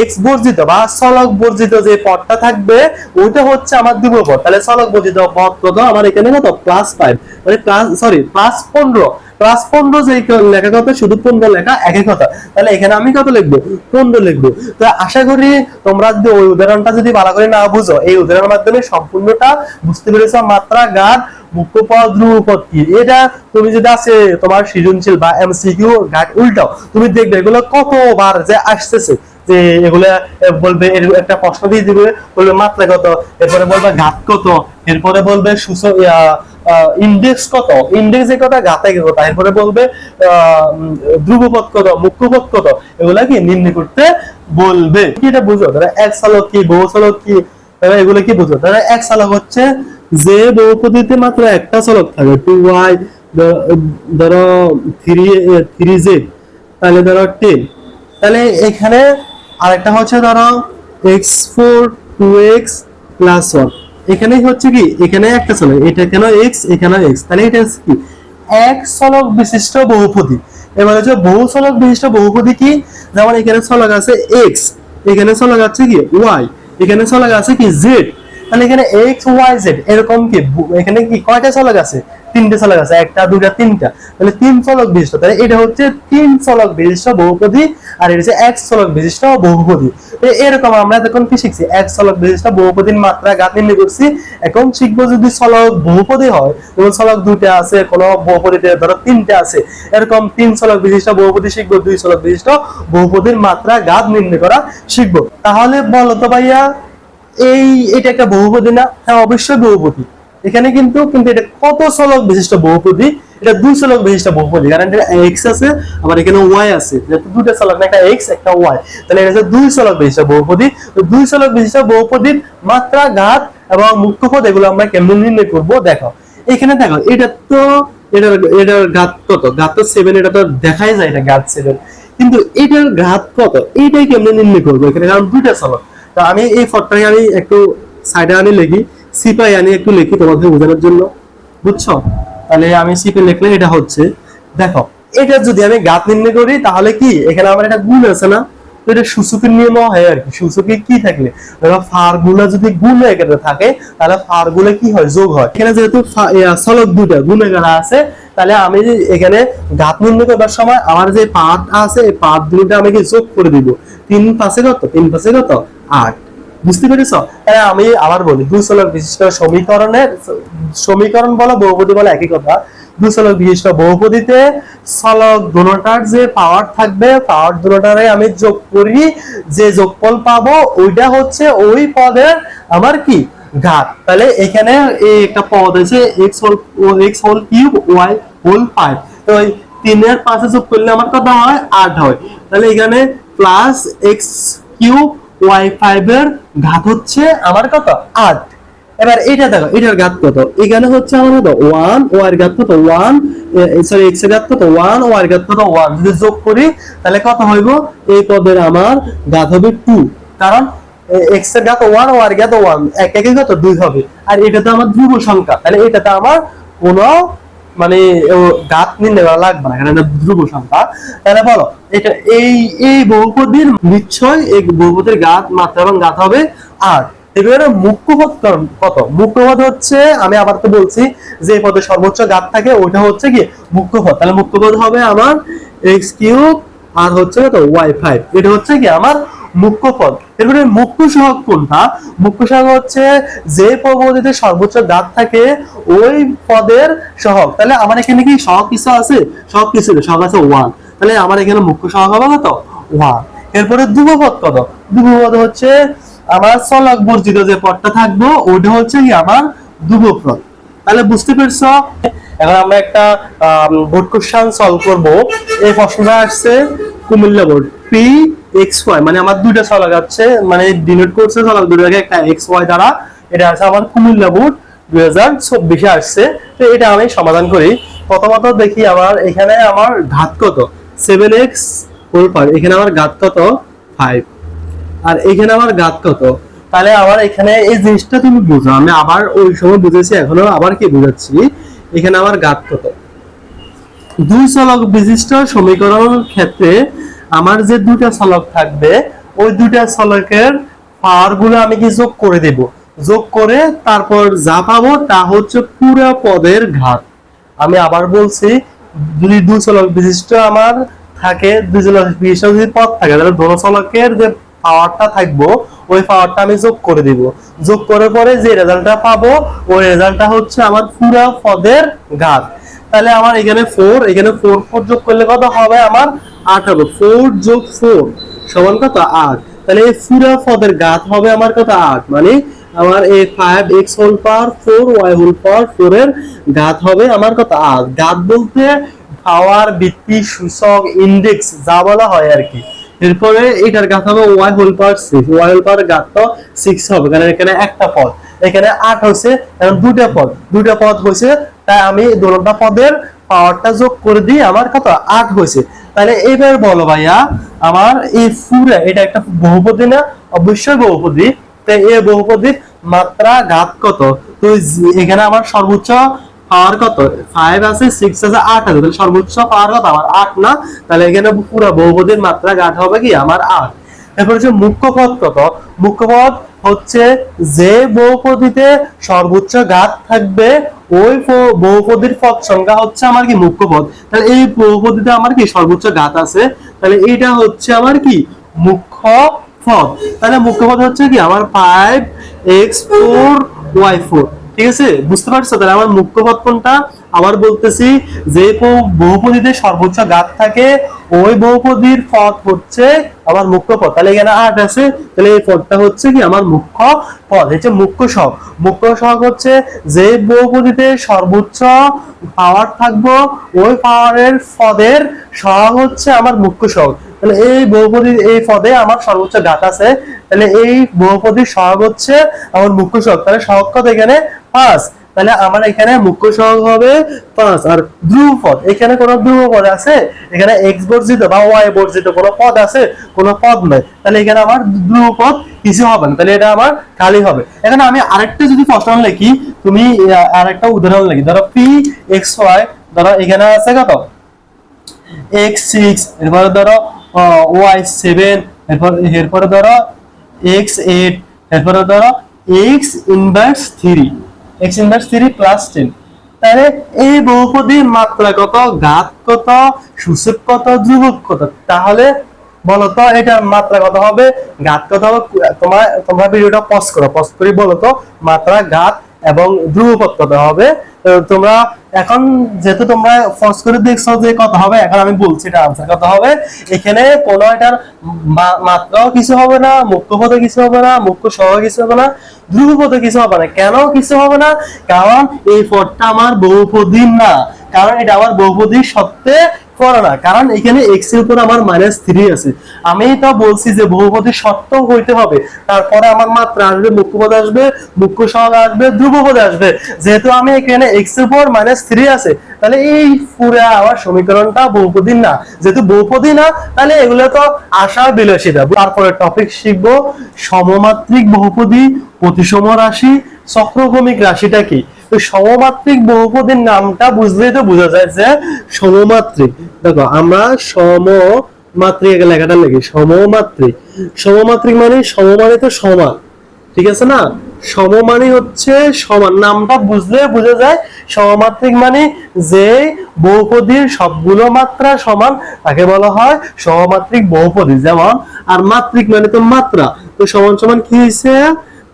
এক্স বর্জিত বা চলক বর্জিত যে পদটা থাকবে ওটা হচ্ছে আমার ধ্রুবপদ। তাহলে চলক বর্জিত পদ কত আমার এখানে কত +5 মানে +15, +15 যে লেখা কথা শুধু 15 লেখা একই কথা, তাহলে এখানে আমি কত লিখবো 15 লিখবো। তো আশা করি তোমরা যদি ওই উদাহরণটা যদি ভালো করে না বুঝো, এই উদাহরণের মাধ্যমে সম্পূর্ণটা বুঝতে পেরেছো মাত্রা, ঘাত, মুখ্য পদ, ধ্রুবপদ কি। এটা তুমি যদি আছে তোমার সৃজনশীল বা এমসিকিউ ঘাট উল্টাও, তুমি দেখবে এগুলো কতবার যে আসতেছে, যে এগুলা বলবে একটা প্রশ্ন দিয়ে দিবে, বলবে মাত্রা কত, এরপরে বলবে ঘাত কত, এরপরে বলবে ইন্ডেক্স কত, ইন্ডেক্সের কথা, ঘাতের কথা, এরপরে বলবে ধ্রুবপদ কত, মুখ্য পদ কত, এগুলা কি নির্ণয় করতে বলবে। কি এটা বুঝো, তাহলে এক চলক কি, বহু চলক কি, তাহলে এগুলো কি বুঝো। তাহলে এক চলক হচ্ছে যে বহুপদীতে মাত্র একটা চলক থাকে, 2y ধরো 3z, তাহলে ধরো 10, তাহলে এখানে আরেকটা হচ্ছে ধরো x4 2x + 1, এখানে হচ্ছে কি এখানে একটা চলক, এটা কেন x এখানে x, তাহলে এটা কি এক চলক বিশিষ্ট বহুপদী। এবার হচ্ছে বহু চলক বিশিষ্ট বহুপদী কি, যেমন এখানে চলক আছে x, এখানে চলক আছে কি y, এখানে চলক আছে কি z, তাহলে এখানে x y z এরকম কি এখানে কি কয়টা চলক আছে, তিনটে চলক আছে, একটা দুইটা তিনটা, তাহলে তিন চলক বিশিষ্ট, তাহলে এটা হচ্ছে তিন চলক বিশিষ্ট বহুপদী, আর এটা হচ্ছে এক চলক বিশিষ্ট বহুপদী। এরকম আমরা এখন কি শিখছি, এক চলক বিশিষ্ট বহুপদীর মাত্রা ঘাত নির্ণয় করছি। এখন শিখবো যদি চলক বহুপদী হয়, যেমন চলক দুইটা আছে, কোন বহুপদীতে ধরো তিনটা আছে, এরকম তিন চলক বিশিষ্ট বহুপদী শিখবো, দুই চলক বিশিষ্ট বহুপদীর মাত্রা ঘাত নির্ণয় করা শিখবো। তাহলে বলো তো ভাইয়া এটা একটা বহুপদী না? হ্যাঁ অবশ্যই বহুপদী। এখানে কিন্তু এটা কত চলক বিশিষ্ট বহুপদী, এটা দুই চলক বিশিষ্ট বহুপদী, কারণ এটা x আছে আবার এখানে y আছে, যেহেতু দুটো চলক না, একটা x একটা y, তাহলে এটা হচ্ছে দুই চলক বিশিষ্ট বহুপদী। তো দুই চলক বিশিষ্ট বহুপদীর মাত্রা, ঘাত এবং মুখ্য পদ এগুলো আমরা কেমন নির্ণয় করব দেখো। এখানে দেখো এটা তো এটার ঘাত কত, ঘাত তো 7, এটা তো দেখাই যায় এটা ঘাত 7, কিন্তু এটার ঘাত কত এইটাই কেমন নির্ণয় করব এখানে, কারণ দুইটা চলক। তো আমি এই ফটটাকে আমি একটু সাইডে আনি লিখি, সিপাই আনি একটু লিখি তোমাদের বোঝানোর জন্য, বুঝছো? তাহলে আমি সিপে লিখলে এটা হচ্ছে, দেখো এটা যদি আমি ঘাত নির্ণয় করি তাহলে কি এখানে আমার একটা গুণ আছে না, তো এটা সূচকের নিয়ম হয় আর কি। সূচকে কি থাকলে ধরো ফার গুণা যদি গুণ এখানে থাকে, তাহলে ফার গুণে কি হয় যোগ হয়। এখানে যেহেতু চলক দুটা গুণের আছে, তাহলে আমি এখানে ঘাত নির্ণয় করার সময় আমার যে পার্ট আছে এই পার্ট দুটো আমি কি যোগ করে দিব, 3 5 কত, 3 5 কত 8, বুঝতে পেরেছো? তাহলে আমি আবার বলি, দুই চলক বিশিষ্ট সমীকরণ বলো বহুপদী বলো একই কথা। দুই চলক বিশিষ্ট বহুপদীতে চলক দুটোটার যে পাওয়ার থাকবে, পাওয়ার দুটোটারে আমি যোগ করি, যে যোগফল পাবো ওইটা হচ্ছে ওই পদের আমার কি ঘাত। তাহলে এখানে এই একটা পদ আছে x whole cube y whole 5, তো ওই 3 এর 5 যোগ করলে আমার কত হয় 8 হয়। তাহলে এখানে প্লাস x কিউব y5 এর ঘাত হচ্ছে আমার কত 8। এবার এটা দেখো এটার ঘাত কত, এখানে হচ্ছে আমার কত 1, y এর ঘাত কত 1, সরি x এর ঘাত কত 1, y এর ঘাত কত 1, যদি যোগ করি তাহলে কত হইব, এই পদের আমার ঘাত হবে 2, কারণ x এর ঘাত 1, y এর ঘাত 1, এক একই কত 2 হবে। আর এটা তো আমার ধ্রুব সংখ্যা, তাহলে এটাতে আমার কোনো মানে ঘাত নির্ণয় করা লাগবে না, কারণ এটা ধ্রুব সংখ্যা। তাহলে বলো এটা এই বহুপদীর নিশ্চয় এই বহুপদীর ঘাত, মাত্রা এবং ঘাত হবে 8। এবারে মুখ্য পদ কত, মুখ্য পদ হচ্ছে আমি আবার তো বলছি যে পদে সর্বোচ্চ ঘাত থাকে ওটা হচ্ছে কি মুখ্য পদ। তাহলে মুখ্য পদ হবে আমার x কিউব আর হচ্ছে কত y5, এটা হচ্ছে কি আমার মুখ্য পদ। এরপরে মুখ্য সহগ কোনটা, মুখ্য সহগ হচ্ছে যে পদে সর্বোচ্চ ঘাত থাকে ওই পদের সহগ। তাহলে আমার এখানে কি সহগ কিছু আছে, সহগ কিছু সহগ আছে 1, তাহলে আমার এখানে মুখ্য সহগ হবে কত 1। এরপরে ধ্রুবপদ কত, ধ্রুবপদ হচ্ছে আমার চলক বর্জিত যে পদটা থাকবো ওটা হচ্ছে কি আমার ধ্রুবপদ। তাহলে বুঝতে পারছো? এখন আমরা একটা বোর্ড কোশ্চেন সলভ করব। এই প্রশ্নটা আসছে Comilla board p x y, মানে আমার দুইটা চলক আছে, মানে ডিনোট করছে চলক দুটোকে একটা এক্স ওয়াই দ্বারা। এটা আছে আমার কুমিল্লা বোর্ড 2024 আসছে। তো এটা আমি সমাধান করি। প্রথমত দেখি আমার এখানে আমার ঘাত কত, 7x হোল পাওয়ার, এখানে আমার ঘাত কত 5, আর এখানে আমার ঘাত কত। তাহলে আমার এখানে এই জিনিসটা তুমি বুঝো, আমি আবার ওই সময় বুঝেছি, এখনো আবার কি বুঝাচ্ছি। এখানে আমার ঘাত কত, দুই চলক বিশিষ্ট সমীকরণ ক্ষেত্রে আমার যে দুটা চলক থাকবে, ওই দুটা চলকের পাওয়ার গুলো আমি কি যোগ করে দেব, যোগ করে তারপর যা পাবো তা হচ্ছে পুরো পদের ঘাত। আমি আবার বলছি, যদি দুই চলক বিশিষ্ট আমার থাকে, দুই চলক বিশিষ্ট যদি পদ থাকে, তাহলে ধন চলকের যে পাওয়ারটা থাকবো ওই পাওয়ারটা আমি যোগ করে দিব। যোগ করার পরে যে রেজাল্টটা পাবো ওই রেজাল্টটা হচ্ছে আমার পুরো পদের ঘাত। তাহলে আমার এখানে 4, এখানে 4 যোগ করলে কত হবে, আমার 8 হবে। 4 যোগ 4 সমান কত, 8। তাহলে এই পুরো পদের ঘাত হবে আমার কত, 8। মানে আমার এই 5x whole power 4 y whole power 4 এর ঘাত হবে আমার কত, 8। ঘাত বলতে পাওয়ার, ভিত্তি, সূচক, ইনডেক্স যা বলা হয় আর কি। এরপরে এটার ঘাত হবে y whole power 6, y whole power ঘাত তো 6 হবে, কারণ এখানে একটা পদ, এখানে 8 হচ্ছে, কারণ দুটা পদ হয়েছে, তাই আমি দুটো পদের পাওয়ারটা যোগ করে দিই, আমার কত 8 হয়েছে। তাহলে এবার বলো ভাইয়া, আমার এই পুরো এটা একটা বহুপদী না, অবশ্যই বহুপদী। তাই এই বহুপদীর মাত্রা ঘাত কত, তো এখানে আমার সর্বোচ্চ পাওয়ার কত, 5 আছে, 6 আছে, 8 আছে, তাহলে সর্বোচ্চ পাওয়ার কত আমার 8 না। তাহলে এখানে পুরো বহুপদীর মাত্রা ঘাত হবে কি আমার 8। এরপর হচ্ছে মুখ্য পদ কত, মুখ্য পদ হচ্ছে যে বহুপদীতে সর্বোচ্চ ঘাত থাকবে ওই বহুপদীর পদ সংখ্যা হচ্ছে আমার কি মুখ্য পদ। তাহলে এই বহুপদীতে আমার কি সর্বোচ্চ ঘাত আছে, তাহলে এইটা হচ্ছে আমার কি মুখ্য পদ। তাহলে মুখ্য পদ হচ্ছে কি আমার 5x4y4, ঠিক আছে, বুঝতে পারছো। তাহলে আমার মুখ্য পদ কোনটা, আবার বলতেছি, যে বহুপদীতে সর্বোচ্চ ঘাত থাকে ওই বহুপদীর পদ হচ্ছে আমার মুখ্য পদ। তাহলে এখানে 8 আছে, তাহলে এই পদটা হচ্ছে কি আমার মুখ্য পদ, হচ্ছে মুখ্য সহগ। মুখ্য সহগ হচ্ছে যে বহুপদীতে সর্বোচ্চ পাওয়ার থাকবো ওই পাওয়ারের পদের সহগ হচ্ছে আমার মুখ্য সহগ। তাহলে এই বহুপদীর এই পদে আমার সর্বোচ্চ ঘাত আছে, তাহলে এই বহুপদীর সহগ হচ্ছে আমার মুখ্য সহগ। তাহলে সহগ কত এখানে 5, তাহলে আমার এখানে মুখ্য সহগ হবে 5। আর ধ্রুবপদ, এখানে কোন ধ্রুবপদ আছে, এখানে x বর্জিত বা y বর্জিত কোন পদ আছে, কোন পদ নাই, তাহলে এখানে আমার ধ্রুবপদ কিছু হবে না, তাহলে এটা আমার খালি হবে। এখানে আমি আরেকটা যদি প্রশ্ন লিখি, তুমি আরেকটা উদাহরণ লিখি, ধরো p(xy), ধরো এখানে আছে কত x6, এরপরে ধরো y7, এরপরে ধরো x8, এরপরে ধরো x inverse 3, x inverse 3 plus 10। তাহলে এই বহুপদীর মাত্রা কত, ঘাত কত, সূচক কত, ধ্রুবক কত। তাহলে বলো তো এটার মাত্রা কত হবে, ঘাত কত হবে। তোমরা ভিডিওটা পজ করো, পজ করে বলো তো মাত্রা, ঘাত এবং ধ্রুবপদ কত হবে। তোমরা এখন যেহেতু তোমরা পজ করে দেখছো যে কত হবে, এখন আমি বলছি এটা আনসার কত হবে। এখানে কোনো এটার মাত্রাও কিছু হবে না, মুখ্য পদে কিছু হবে না, মুখ্য সহগ কিছু হবে না, ধ্রুবপদে কিছু হবে না। কেন কিছু হবে না, কারণ এই পদটা আমার বহুপদী না, কারণ এটা আমার বহুপদীর সত্ত্বে পড়ে না, কারণ এখানে x এর উপর আমার -3 আছে। আমি তো বলছি যে বহুপদীর শর্ত হইতে হবে, তারপরে আমার মাত্রা আসবে, মুখ্য পদ আসবে, মুখ্য সহগ আসবে, ধ্রুবপদ আসবে। যেহেতু আমি এখানে x এর উপর -3 আছে, তাহলে এই পুরো আমার সমীকরণটা বহুপদী না। যেহেতু বহুপদী না, তাহলে এগুলো তো আশা বিলাসিতা। তারপরে টপিক শিখবো সমমাত্রিক বহুপদী, প্রতিসম রাশি, চক্রক্রমিক রাশিটা কি। তো সমমাত্রিক বহুপদীর নামটা বুঝলেই তো বোঝা যায় যে সমমাত্রিক। দেখো আমরা সমমাত্রিক লেখাটা লিখি, সমমাত্রিক। সমমাত্রিক মানে সমমানে তো সমান, ঠিক আছে না, সমমানী হচ্ছে সমান, নামটা বুঝলে বোঝা যায়। সমমাত্রিক মানে যে বহুপদীর সবগুলো মাত্রা সমান, তাকে বলা হয় সমমাত্রিক বহুপদী। যেমন আর মাত্রিক মানে তো মাত্রা, তো সমান সমান কি হয়েছে,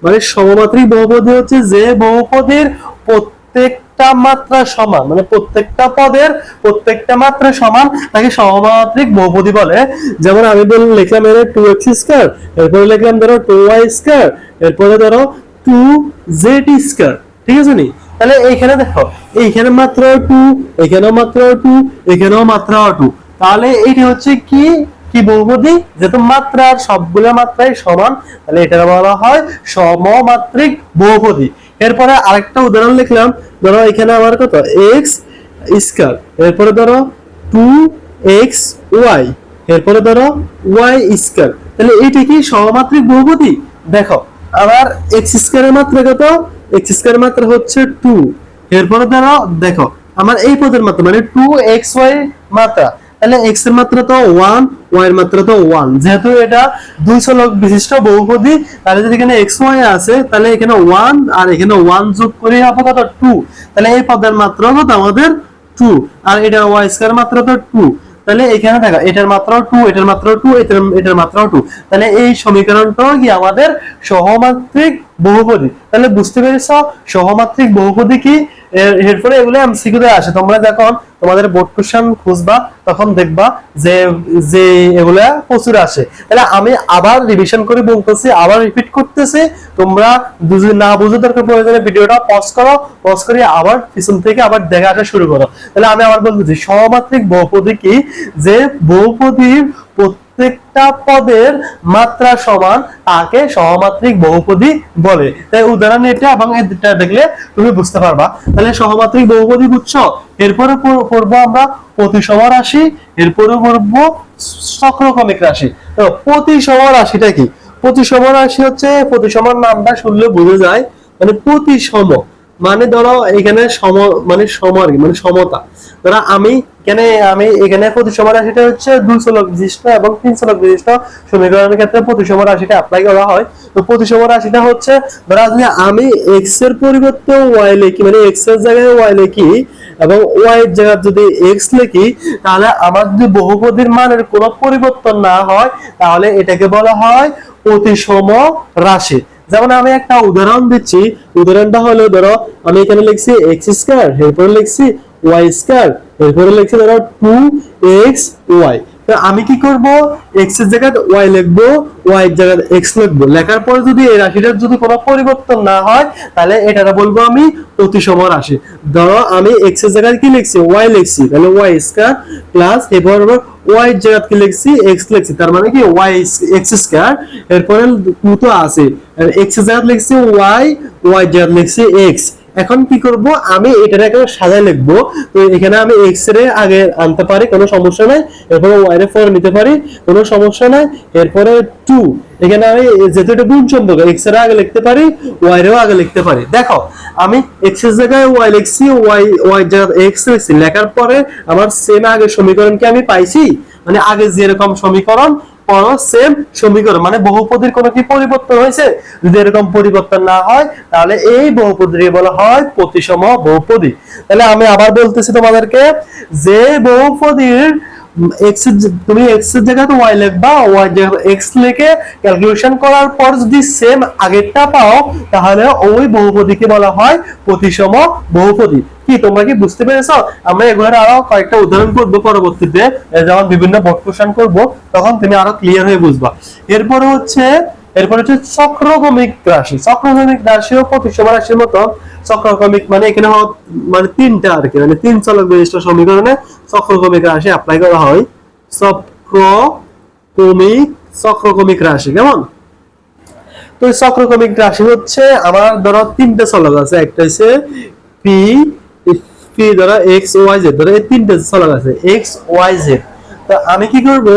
মানে সমমাত্রিক বহুপদী হচ্ছে যে বহুপদীর প্রত্যেকটা মাত্রা সমান, মানে প্রত্যেকটা পদের প্রত্যেকটা মাত্রা সমান, তাকে সমমাত্রিক বহুপদী বলে। যেমন আমি লিখলাম এর 2x², এরপরে লিখলাম ধরো 2y², এরপরে ধরো 2z², ঠিক আছে নি। তাহলে এইখানে দেখো, এইখানে মাত্রা 2, এখানেও মাত্রা 2, এখানেও মাত্রা 2, তাহলে এইটা হচ্ছে কি কি বহুপদী, যেহেতু মাত্রার সবগুলো মাত্রাই সমান, তাহলে এটা বলা হয় সমমাত্রিক বহুপদী। এরপরে আরেকটা উদাহরণ লিখলাম, ধরো এখানে আমার কত এক্স স্কয়ার, এরপরে ধরো 2xy, এরপরে ধরো y স্কয়ার, তাহলে এইটা কি সমমাত্রিক বহুপদী? দেখো আমার এক্স স্কয়ারের মাত্রা কত, এক্স স্কয়ারের মাত্রা হচ্ছে 2, এরপরে ধরো দেখো আমার এই পদের মাত্রা মানে 2xy মাত্রা, তাহলে x এর মাত্রা তো 1, y এর মাত্রা তো 1, যেহেতু এটা দুই চলক বিশিষ্ট বহুপদী, তাহলে যদি এখানে xy আছে তাহলে এখানে 1 আর এখানে 1 যোগ করে হবে কত 2, তাহলে এই পদের মাত্রা কত আমাদের 2, আর এটা y স্কয়ার মাত্রা তো 2, তাহলে এখানে দেখো এটার মাত্রাও 2, এটার মাত্রাও 2, এটার মাত্রাও 2, তাহলে এই সমীকরণটাও কি আমাদের সহমাত্রিক বহুপদী। তাহলে বুঝতে পেরেছো সহমাত্রিক বহুপদী কি? এরপরে এগুলো এমসিকিউ তে আসে, তোমরা যখন তোমাদের বোর্ড কোশ্চেন খুঁজবা তখন দেখবা যে যে এগুলা প্রচুর আসে। তাহলে আমি আবার রিভিশন করে বলতেছি, আবার রিপিট করতেছি, তোমরা বুঝে না বুঝে দরকার প্রয়োজনে ভিডিওটা পজ করো, পজ করে আবার পিছন থেকে আবার দেখা আসা শুরু করো। তাহলে আমি আবার বলতেছি সহমাত্রিক বহুপদী কি? যে বহুপদীর প্রত্যেকটা পদের মাত্রা সমান তাকে সহমাত্রিক বহুপদী বলে। তাই উদাহরণ এটা এবং এটা দেখলে তুমি বুঝতে পারবা। তাহলে সহমাত্রিক বহুপদী বুঝছো? এরপরে পড়বো আমরা প্রতিসম রাশি, এরপরে পড়বো চক্রক্রমিক রাশি। তো প্রতিসম রাশিটা কি? প্রতিসম রাশি হচ্ছে, প্রতিসমের নামটা শুনলে বোঝা যায় মানে প্রতিসম মানে ধরো এখানে সম মানে সম আর কি, মানে সমতা। ধরো আমি এখানে প্রতিসম রাশিটা হচ্ছে দুই চলক বিশিষ্ট এবং তিন চলক বিশিষ্ট সমীকরণের ক্ষেত্রে প্রতিসম রাশিটা অ্যাপ্লাই করা হয়। তো প্রতিসম রাশিটা হচ্ছে ধরো যদি আমি x এর পরিবর্তে y লিখি, মানে x এর জায়গায় y লিখি এবং y এর জায়গায় যদি x লিখি, তাহলে আমার যদি বহুপদীর মানের কোনো পরিবর্তন না হয় তাহলে এটাকে বলা হয় প্রতিসম রাশি। যেমন আমি একটা উদাহরণ দিচ্ছি, উদাহরণটা হলো ধরো আমি এখানে লিখছি x স্কয়ার, এরপরে লিখছি y স্কয়ার, এরপরে লিখছি ধরো 2xy। তো আমি কি করব, x এর জায়গায় y লিখবো, y এর জায়গায় x লিখবো, লেখার পরে যদি এই রাশিটার যদি কোনো পরিবর্তন না হয় তাহলে এটাকে বলবো আমি প্রতিসম রাশি। ধরো আমি x এর জায়গায় কি লিখছি, y লিখছি, তাহলে y স্কয়ার প্লাস এরপর y এর জায়গায় কি লিখছি, x লিখছি, তার মানে কি y x স্কয়ার, এরপরে 2 তো আছে, x এর জায়গায় লিখছি y, y এর জায়গায় লিখছি x। এখন কি করব, আমি এটার একটা সাজায় লিখবো। তো এখানে আমি x এর আগে আনতে পারি, কোনো সমস্যা নাই, এরপরে y এর পরে নিতে পারি, কোনো সমস্যা নাই, এরপরে 2 এখানে আমি যেহেতু এটা গুণ সম্পর্ক x এর আগে লিখতে পারি, y এরও আগে লিখতে পারি। দেখো আমি x এর জায়গায় y লিখছি, y এর জায়গায় x লিখছি, লেখার পরে আমার সেম আগে সমীকরণকে আমি পাইছি, মানে আগে যেরকম সমীকরণ পরও সেম সমীকরণ, মানে বহুপদীর কোনো কি পরিবর্তন হয়েছে? যদি এরকম পরিবর্তন না হয় তাহলে এই বহুপদীকে বলা হয় প্রতিসম বহুপদী। তাহলে আমি আবার বলতেছি তোমাদেরকে, যে বহুপদীর তুমি x এর জায়গায় y লিখবা, y এর জায়গায় x লিখে ক্যালকুলেশন করার পর যদি সেম আগেরটা পাও তাহলে ওই বহুপদীকে বলা হয় প্রতিসম বহুপদী। কি তোমরা কি বুঝতে পেরেছো? আমরা এগুলোর আরো কয়েকটা উদাহরণ করব পরবর্তীতে, যখন বিভিন্ন বোর্ড কোশ্চেন করব তখন তুমি আরো ক্লিয়ার হয়ে বুঝবা। এরপর হচ্ছে চক্রক্রমিক রাশি। চক্রক্রমিক রাশিও প্রতিসম রাশির মতো চক্রক্রমিক, মানে এখানে মানে তিনটা আর কি, মানে তিন চলক বিশিষ্ট সমীকরণে চক্রক্রমিক রাশি অ্যাপ্লাই করা হয়। চক্রক্রমিক রাশি কেমন? তো চক্রক্রমিক রাশি হচ্ছে আমার ধরো তিনটা চলক আছে, একটা হচ্ছে পি ধরো এক্স ওয়াই জেড, ধরো এই তিনটা চলক আছে এক্স ওয়াই জেড। তো আমি কি করব,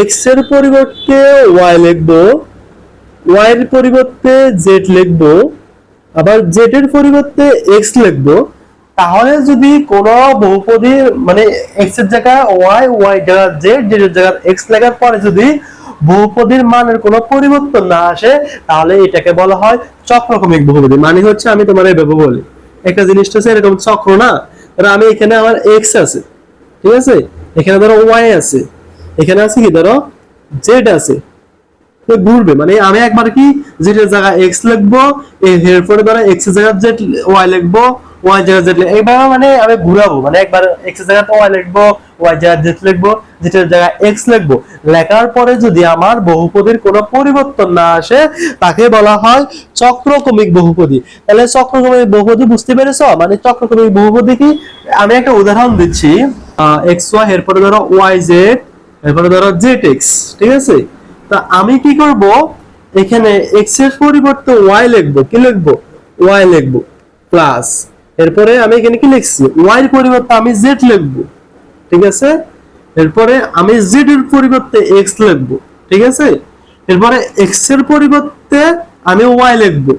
এক্স এর পরিবর্তে ওয়াই লিখবো, ওয়াই এর পরিবর্তে জেড লিখবো, আবার জেড এর পরিবর্তে এক্স লিখবো। তাহলে যদি কোন বহুপদী মানে এক্স এর জায়গায় ওয়াই, ওয়াই এর জায়গায় জেড, জেড এর জায়গায় এক্স লেখার পরে যদি বহুপদীর মানের কোনো পরিবর্তন না আসে তাহলে এটাকে বলা হয় চক্রক্রমিক বহুপদী। মানে হচ্ছে আমি তোমার এইভাবে বলি, একটা জিনিসটা হচ্ছে এরকম চক্র না, আমি এখানে আমার এক্স আছে, ঠিক আছে, এখানে ধরো ওয়াই আছে, এখানে আছে কি ধরো জেড আছে, তো ঘুরবে, মানে আমি একবার কি জেড এর জায়গায় এক্স লিখবো, এরপরে ধরো এক্স এর জায়গায় জেড ওয়াই লিখবো, ওয়াই এর জায়গায় জেড লিখবো, এইভাবে মানে আমি ঘুরাবো, মানে একবার এক্স এর জায়গায় ওয়াই লিখবো, ওয়াই এর জায়গায় জেড লিখবো, জেড এর জায়গায় এক্স লিখবো। লেখার পরে যদি আমার বহুপদীর কোনো পরিবর্তন না আসে তাকে বলা হয় চক্রক্রমিক বহুপদী। তাহলে চক্রক্রমিক বহুপদী বুঝতে পেরেছো? মানে চক্রক্রমিক বহুপদী কি, আমি একটা উদাহরণ দিচ্ছি, এক্স ওয়াই, এরপরে ধরো ওয়াই জেড, এরপরে ধরো zx, ঠিক আছে? তা আমি কি করব, এখানে x এর পরিবর্তে y লিখবো। কি লিখবো? y লিখবো প্লাস, এরপরে আমি এখানে কি লিখছি, y এর পরিবর্তে আমি z লিখবো, ঠিক আছে? এরপরে আমি z এর পরিবর্তে x লিখবো, ঠিক আছে? এরপরে x এর পরিবর্তে আমি y লিখবো,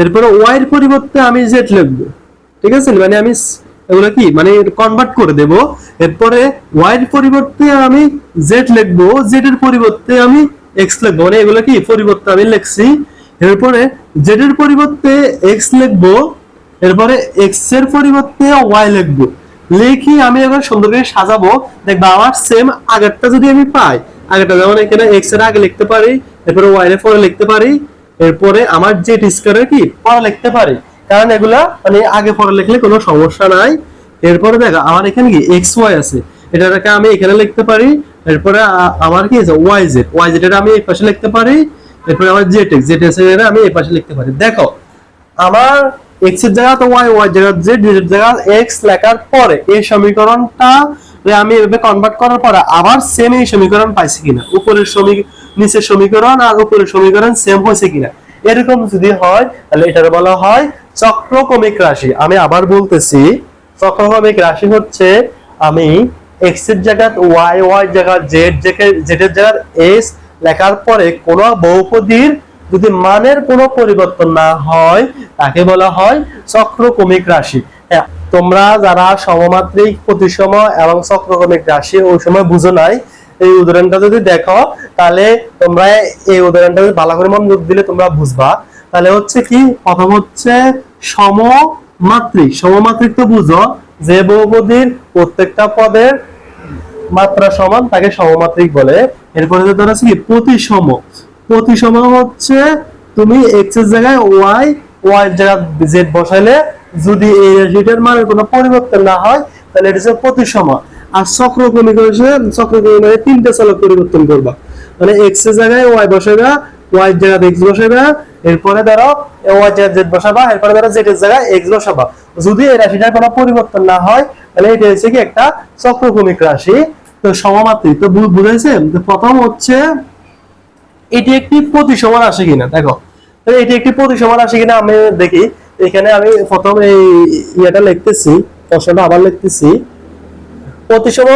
এরপরে y এর পরিবর্তে আমি z লিখবো, ঠিক আছে? মানে আমি এগুলো কি মানে কনভার্ট করে দেব। এরপরে y এর পরিবর্তে আমি z লিখবো, z এর পরিবর্তে আমি x লিখবো, মানে এগুলো কি পরিবর্তে আমি লিখছি। এরপরে z এর পরিবর্তে x লিখবো, এরপরে x এর পরিবর্তে y লিখবো। লিখি আমি এবার সুন্দর করে সাজাবো, দেখবা আমার সেম আগেরটা যদি আমি পাই, আগেরটা যেমন এখানে x এর আগে লিখতে পারি, এরপরে y এর পরে লিখতে পারি, এরপরে আমার z স্কয়ার কি পরে লিখতে পারি, কারণ এগুলা মানে আগে পরে লিখলে কোনো সমস্যা নাই। এরপরে দেখো আমার এখানে কি xy আছে, এটাকে আমি এখানে লিখতে পারি। এরপরে আমার কি আছে yz, এটা আমি এই পাশে লিখতে পারি। এরপরে আমার zx, এটা আমি এই পাশে লিখতে পারি। দেখো আমার x এর জায়গাতে y, y এর জায়গাতে z, z এর জায়গাতে x লেখার পরে এই সমীকরণটা আমি এভাবে কনভার্ট করার পরে আবার সেম এই সমীকরণ পাইছি কিনা, উপরের নিচের সমীকরণ আর উপরের সমীকরণ সেম হয়েছে কিনা, এরকম যদি হয় তাহলে এটার বলা হয় চক্রক্রমিক রাশি। আমি আবার বলতেছি, চক্রক্রমিক রাশি হচ্ছে আমি x এর জায়গায় y, y এর জায়গায় z, z এর জায়গায় s লেখার পরে কোন বহুপদীর যদি মানের কোনো পরিবর্তন না হয় তাকে বলা হয় চক্রক্রমিক রাশি। তোমরা যারা সমমাত্রিক, প্রতিসম এবং চক্রক্রমিক রাশি ওই সময় বুঝো নাই, এই উদাহরণটা যদি দেখো তাহলে তোমরা এই উদাহরণটা ভালো করে মনোযোগ দিলে তোমরা বুঝবা। তাহলে হচ্ছে কি, প্রথম হচ্ছে সমমাত্রিক। সমমাত্রিক তো বুঝো, যে বহুপদীর প্রত্যেকটা পদের মাত্রা সমান তাকে সমমাত্রিক বলে। এরপরে ধরো কি প্রতিসম। প্রতিসম হচ্ছে তুমি x এর জায়গায় y, y এর জায়গায় z বসাইলে যদি এই রাশিটার মানের কোনো পরিবর্তন না হয় তাহলে এটা হচ্ছে প্রতিসম। আর চক্রক্রমিক হচ্ছে, চক্রক্রমিক মানে তিনটা চলক পরিবর্তন করবা, মানে x এর জায়গায় y বসাইবা, y এর জায়গায় x বসাইবা, এরপরে ধরো y এর জায়গায় z বসাবা, এরপরে ধরো z এর জায়গায় x বসাবা। যদি এই রাশিটার কোনো পরিবর্তন না হয় তাহলে এটা হচ্ছে কি একটা চক্রক্রমিক রাশি। তো সমমাত্রিক তো বুঝাইছে। প্রথম হচ্ছে এটি একটি প্রতিসম রাশি কিনা, দেখো এটি একটি প্রতিসম রাশি কিনা আমি দেখি। এখানে আমি প্রথম এই ইয়েটা লিখতেছি, প্রশ্নটা আবার লিখতেছি। প্রতিসম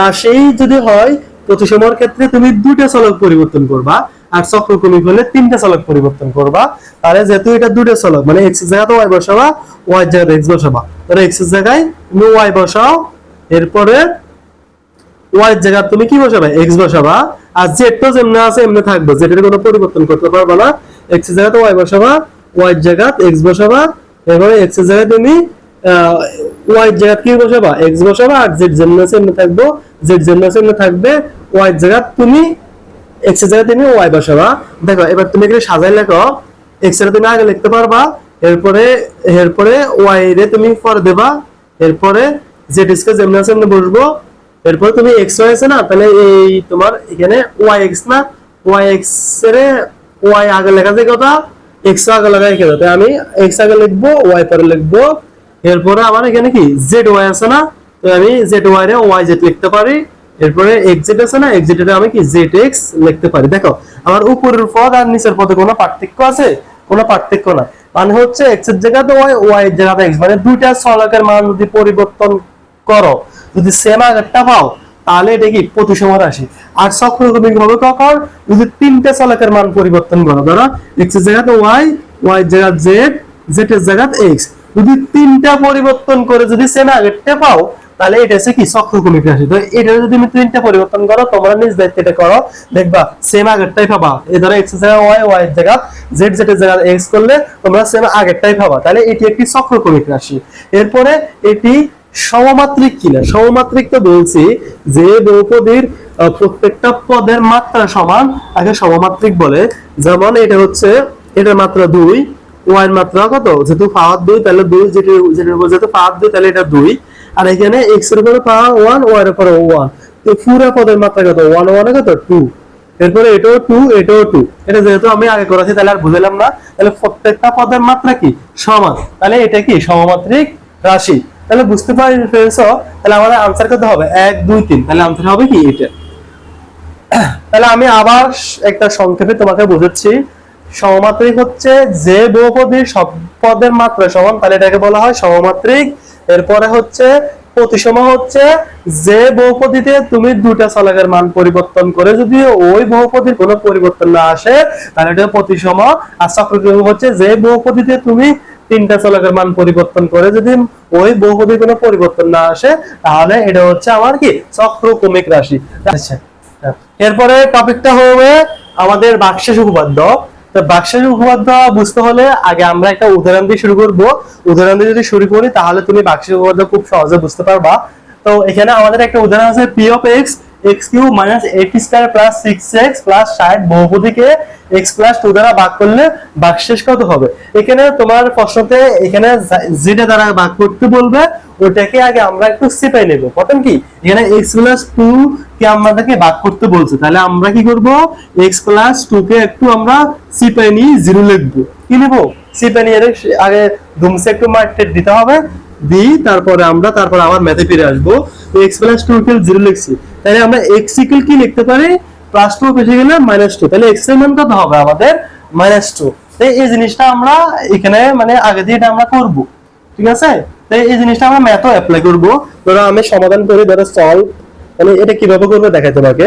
রাশি যদি হয়, প্রতিসমর ক্ষেত্রে তুমি দুইটা চলক পরিবর্তন করবা, আর চক্রক্রমিক হলে তিনটা চলক পরিবর্তন করবা। তাহলে যেহেতু এটা দুইটা চলক, মানে x এর জায়গায় y বসাবা, y এর জায়গায় x বসাবা। তাহলে x এর জায়গায় তুমি y বসাও, এরপরে y এর জায়গায় তুমি কি বসাবা, x বসাবা। আর z তো যেমন আছে এমনি থাকবে, z এর কোনো পরিবর্তন করতে পারবা না। x এর জায়গায় y বসাবা, y এর জায়গায় x বসাবা, এরপরে x এর জায়গায় তুমি y এর জায়গায় কি বসাবা, x বসাবা। আর z যেমন আছে এমনি থাকবে, z যেমন আছে এমনি থাকবে। y এর জায়গায় তুমি x এর জায়গায় তুমি y বসাবা। দেখো এবার তুমি এখানে সাজাই লেখো, x এর তুমি আগে লিখতে পারবা, এরপরে y এর তুমি পরে দেবা, এরপরে z স্কয়ার যেমন আছে এমনি বসবো। এরপর তুমি x y আছে না, তাহলে এই তোমার এখানে yx না, yx এর y আগে লেখা যায় কথা, x আগে লাগাই কেন, তাই আমি x আগে লিখবো, y পরে লিখবো। এরপরে আমার এখানে কি zy আছে না, তো আমি zy রে yz লিখতে পারি। এরপরে xz আছে না, xz এর আমি কি zx লিখতে পারি। দেখো আমার উপরের পদ আর নিচের পদে কোনো পার্থক্য আছে? কোনো পার্থক্য না। মানে হচ্ছে x এর জায়গাতে y, y এর জায়গাতে x, মানে দুইটা চলকের মান যদি পরিবর্তন করো, যদি সেম আগেরটা পাও তাহলে এটা কি প্রতিসম রাশি। আর চক্রক্রমিক ভাবে কখন, যদি তিনটা চলকের মান পরিবর্তন করো, ধরো x এর জায়গাতে y, y এর জায়গাতে z, z এর জায়গাতে x, যদি তিনটা পরিবর্তন করে যদি সেম আগেরটা পাও তাহলে এটা হচ্ছে কি চক্রক্রমিক রাশি। তো এটা যদি তুমি তিনটা পরিবর্তন করো, তোমরা নিজ দায়িত্বে এটা করো, দেখবা সেম আগেরটাই পাবা। এই ধরো x এর জায়গায় y, y এর জায়গায় z, z এর জায়গায় x করলে তোমরা সেম আগেরটাই পাবা। তাহলে এটি একটি চক্রক্রমিক রাশি। এরপরে এটি সমমাত্রিক কিনা, সমমাত্রিক তো বলছি যে বহুপদীর প্রত্যেকটা পদের মাত্রা সমান তাকে সমমাত্রিক বলে। যেমন এটা হচ্ছে, এটার মাত্রা 2, y এর মাত্রা কত, যেহেতু পাওয়ার 2 তাহলে 2, যেটার উপর যেহেতু পাওয়ার 2 তাহলে এটা 2। আর এখানে x এর উপরে পাওয়ার 1, y এর উপরে 1, তো পুরো পদের মাত্রা কত, 1 1 কত 2। এরপরে এটাও 2, এটাও 2। এটা যেহেতু আমি আগে করেছি তাহলে আর বুঝলাম না। তাহলে প্রত্যেকটা পদের মাত্রা কি সমান, তাহলে এটা কি সমমাত্রিক রাশি। তাহলে বুঝতে পেরেছো, তাহলে আমাদের আনসার কত হবে 1 2 3, তাহলে আনসার হবে কি এটা। তাহলে আমি আবার একটা সংক্ষেপে তোমাকে বুঝাচ্ছি। সমমাত্রিক হচ্ছে যে বহুপদীর সব পদের মাত্রা সমান, তাহলে এটাকে বলা হয় সমমাত্রিক। এরপরে হচ্ছে প্রতিসম হচ্ছে যে বহুপদীতে তুমি দুটা চলকের মান পরিবর্তন করে যদি ওই বহুপদীর কোনো পরিবর্তন না আসে তাহলে এটা প্রতিসম। আর চক্রক্রমিক হচ্ছে যে বহুপদীতে তুমি তিনটা চলকের মান পরিবর্তন করে যদি ওই বহুপদীর কোনো পরিবর্তন না আসে তাহলে এটা হচ্ছে আমার কি চক্রক্রমিক রাশি। আচ্ছা, এরপরে টপিকটা হবে আমাদের ভাগশেষ উপপাদ্য। তো ভাগশেষ উপপাদ্য বুঝতে হলে আগে আমরা একটা উদাহরণ দিয়ে শুরু করব। উদাহরণ দিয়ে যদি শুরু করি তাহলে তুমি ভাগশেষ উপপাদ্য খুব সহজে বুঝতে পারবা। তো এখানে আমাদের একটা উদাহরণ আছে p of x x³ - 8² + 6x + 60 বহুপদীকে x + 2 দ্বারা ভাগ করলে ভাগশেষ কত হবে। এখানে তোমার প্রশ্নতে এখানে যেটা দ্বারা ভাগ করতে বলবে ওটাকে আগে আমরা একটু সিপাই নেব। প্রথম কি এখানে x + 2 কে আমাদেরকে ভাগ করতে বলছে, তাহলে আমরা কি করব x + 2 কে একটু আমরা সিপাই নিয়ে 0 লিখব। কি নেব সিপাই নিয়ে আগে দুমসে একটু মার্কেট দিতে হবে, দিই তারপরে আবার ম্যাথে ফিরে আসবো। x + 2 কে 0 লিখছি, তাহলে আমরা x ইকুয়াল কি লিখতে পারি +2 পেছে গেলে -2, তাহলে x এর মান কত হবে আমাদের -2। তাই এই জিনিসটা আমরা এখানে মানে আগে দিয়ে এটা আমরা করব, ঠিক আছে। তাই এই জিনিসটা আমরা ম্যাথও অ্যাপ্লাই করব। ধরো আমি সমাধান করি, ধরো সলভ, মানে এটা কিভাবে করবে দেখাই তোমাকে।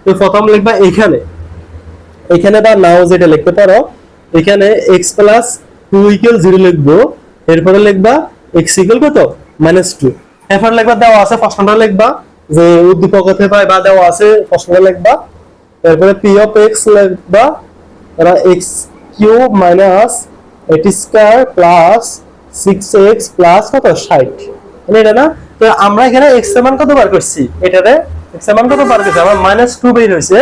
তো প্রথম লিখবা এখানে বা নাও যেটা লিখতে পারো, এখানে x + 2 = 0 লিখবো। এরপরে লিখবা x ইকুয়াল কত -2। এরপর লিখবা দেওয়া আছে প্রশ্নটা লিখবা যে উদ্দীপক হতে পারে বা দেওয়া আছে প্রশ্নটা লিখবা। এরপরে p of x লিখবা, এরা x³ - 8² + 6x + কত 60, মানে এটা না। তো আমরা এখানে x এর মান কত বার করছি, এটারে x এর মান কত বার করছি আমার -2 বের হইছে।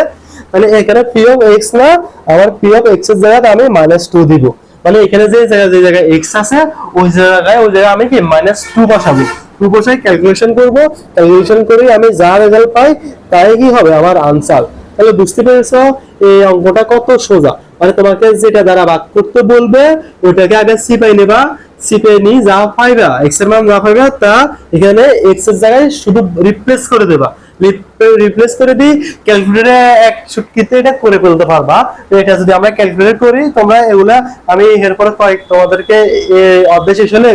তাহলে এখানে p of x না, আমার p of x এর জায়গায় আমি -2 দিব। মানে এখানে যে জায়গায় x আছে ওই জায়গায় আমি কি -2 বসাবো। 2 বসাই ক্যালকুলেশন করব, ক্যালকুলেশন করে আমি যা রেজাল্ট পাই তাই কি হবে আমার আনসার। তাহলে বুঝতে পেরেছো এই অঙ্কটা কত সোজা। মানে তোমাকে যেটা দ্বারা ভাগ করতে বলবে ওটাকে আগে সিপাই নেবা, সিপাই নি যা পাইবা x এর মান যা পাইবা তা এখানে x এর জায়গায় শুধু রিপ্লেস করে দেবা। রিপ্লেস করে দিই ক্যালকুলেটরে এক ছুটকিতে এটা করে ফেলতে পারবা। তো এটা যদি আমরা ক্যালকুলেট করি তোমরা এগুলা আমি এরপরে তোমাদেরকে অধ্যায় শেষ হলে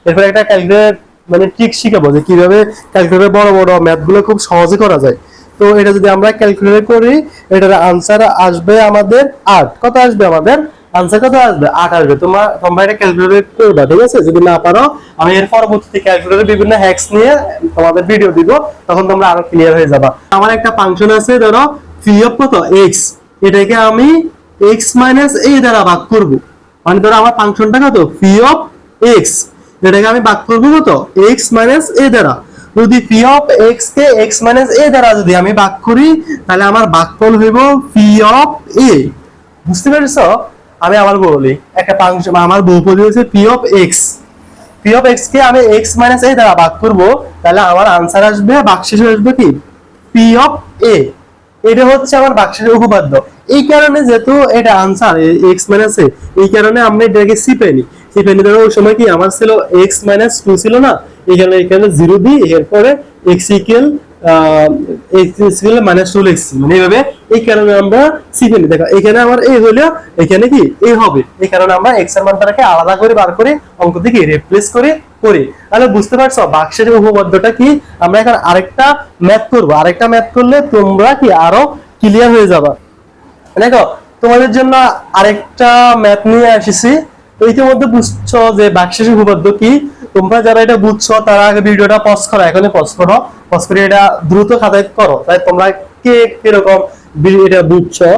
এরপরে একটা ক্যালকুলেট মানে ট্রিক শিখাবো যে কিভাবে ক্যালকুলেটরে বড় বড় ম্যাথ গুলো খুব সহজে করা যায়। তো এটা যদি আমরা ক্যালকুলেট করি এটার আনসার আসবে আমাদের 8। কত আসবে আমাদের আনসার, কত আসবে 8 আসবে। তোমরা এটা ক্যালকুলেট করবা, ঠিক আছে। যদি না পারো আমি এর পরবর্তীতে ক্যালকুলেটরের বিভিন্ন হ্যাকস নিয়ে তোমাদের ভিডিও দিব, তখন তোমরা আরো ক্লিয়ার হয়ে যাবা। আমার একটা ফাংশন আছে ধরো p of কত x, এটাকে আমি x - a দ্বারা ভাগ করব। মানে ধরো আমার ফাংশনটা কত p of x, এটাকে আমি ভাগ করব কত x - a দ্বারা। যদি p of x K x - a দ্বারা যদি আমি ভাগ করি তাহলে আমার ভাগফল হইব p of a। বুঝতে পেরেছো। আমি আবার বলি একটা ফাংশন আমার বহুপদী হচ্ছে p of x, p of x কে আমি x - a দ্বারা ভাগ করব, তাহলে আমার আনসার আসবে ভাগশেষে আসবে কি p of a। এটা হচ্ছে আমার ভাগশেষের উপপাদ্য। এই কারণে যেহেতু এটা আনসার x - a, এই কারণে আমরা এটাকে সিপেনি ধরো ওই সময় কি আমার ছিল x - 2 ছিল না, এখানে 0 দিই, এরপরে x ইকুয়াল -2 লিখছি, মানে এইভাবে। এই কারণে আমরা সিপেনি দেখো এখানে আমার এই হলো, এখানে কি এই হবে, এই কারণে আমরা x এর মানটাকে আলাদা করে বার করে অঙ্ক থেকে রিপ্লেস করি। তাহলে বুঝতে পারছো ভাগশেষের উপপাদ্যটা কি। আমরা এখন আরেকটা ম্যাথ করব, আরেকটা ম্যাথ করলে তোমরা কি আরো ক্লিয়ার হয়ে যাবা। দেখো তোমাদের জন্য আরেকটা ম্যাথ নিয়ে এসেছি। তো ইতিমধ্যে বুঝছো যে ভাগশেষের উপপাদ্য কি। তোমরা যারা এটা বুঝছো তারা আগে ভিডিওটা পজ করো, এখনই পজ করে এটা দ্রুত খাতায় করো। তাই তোমরা কে কিরকম এটা বুঝছো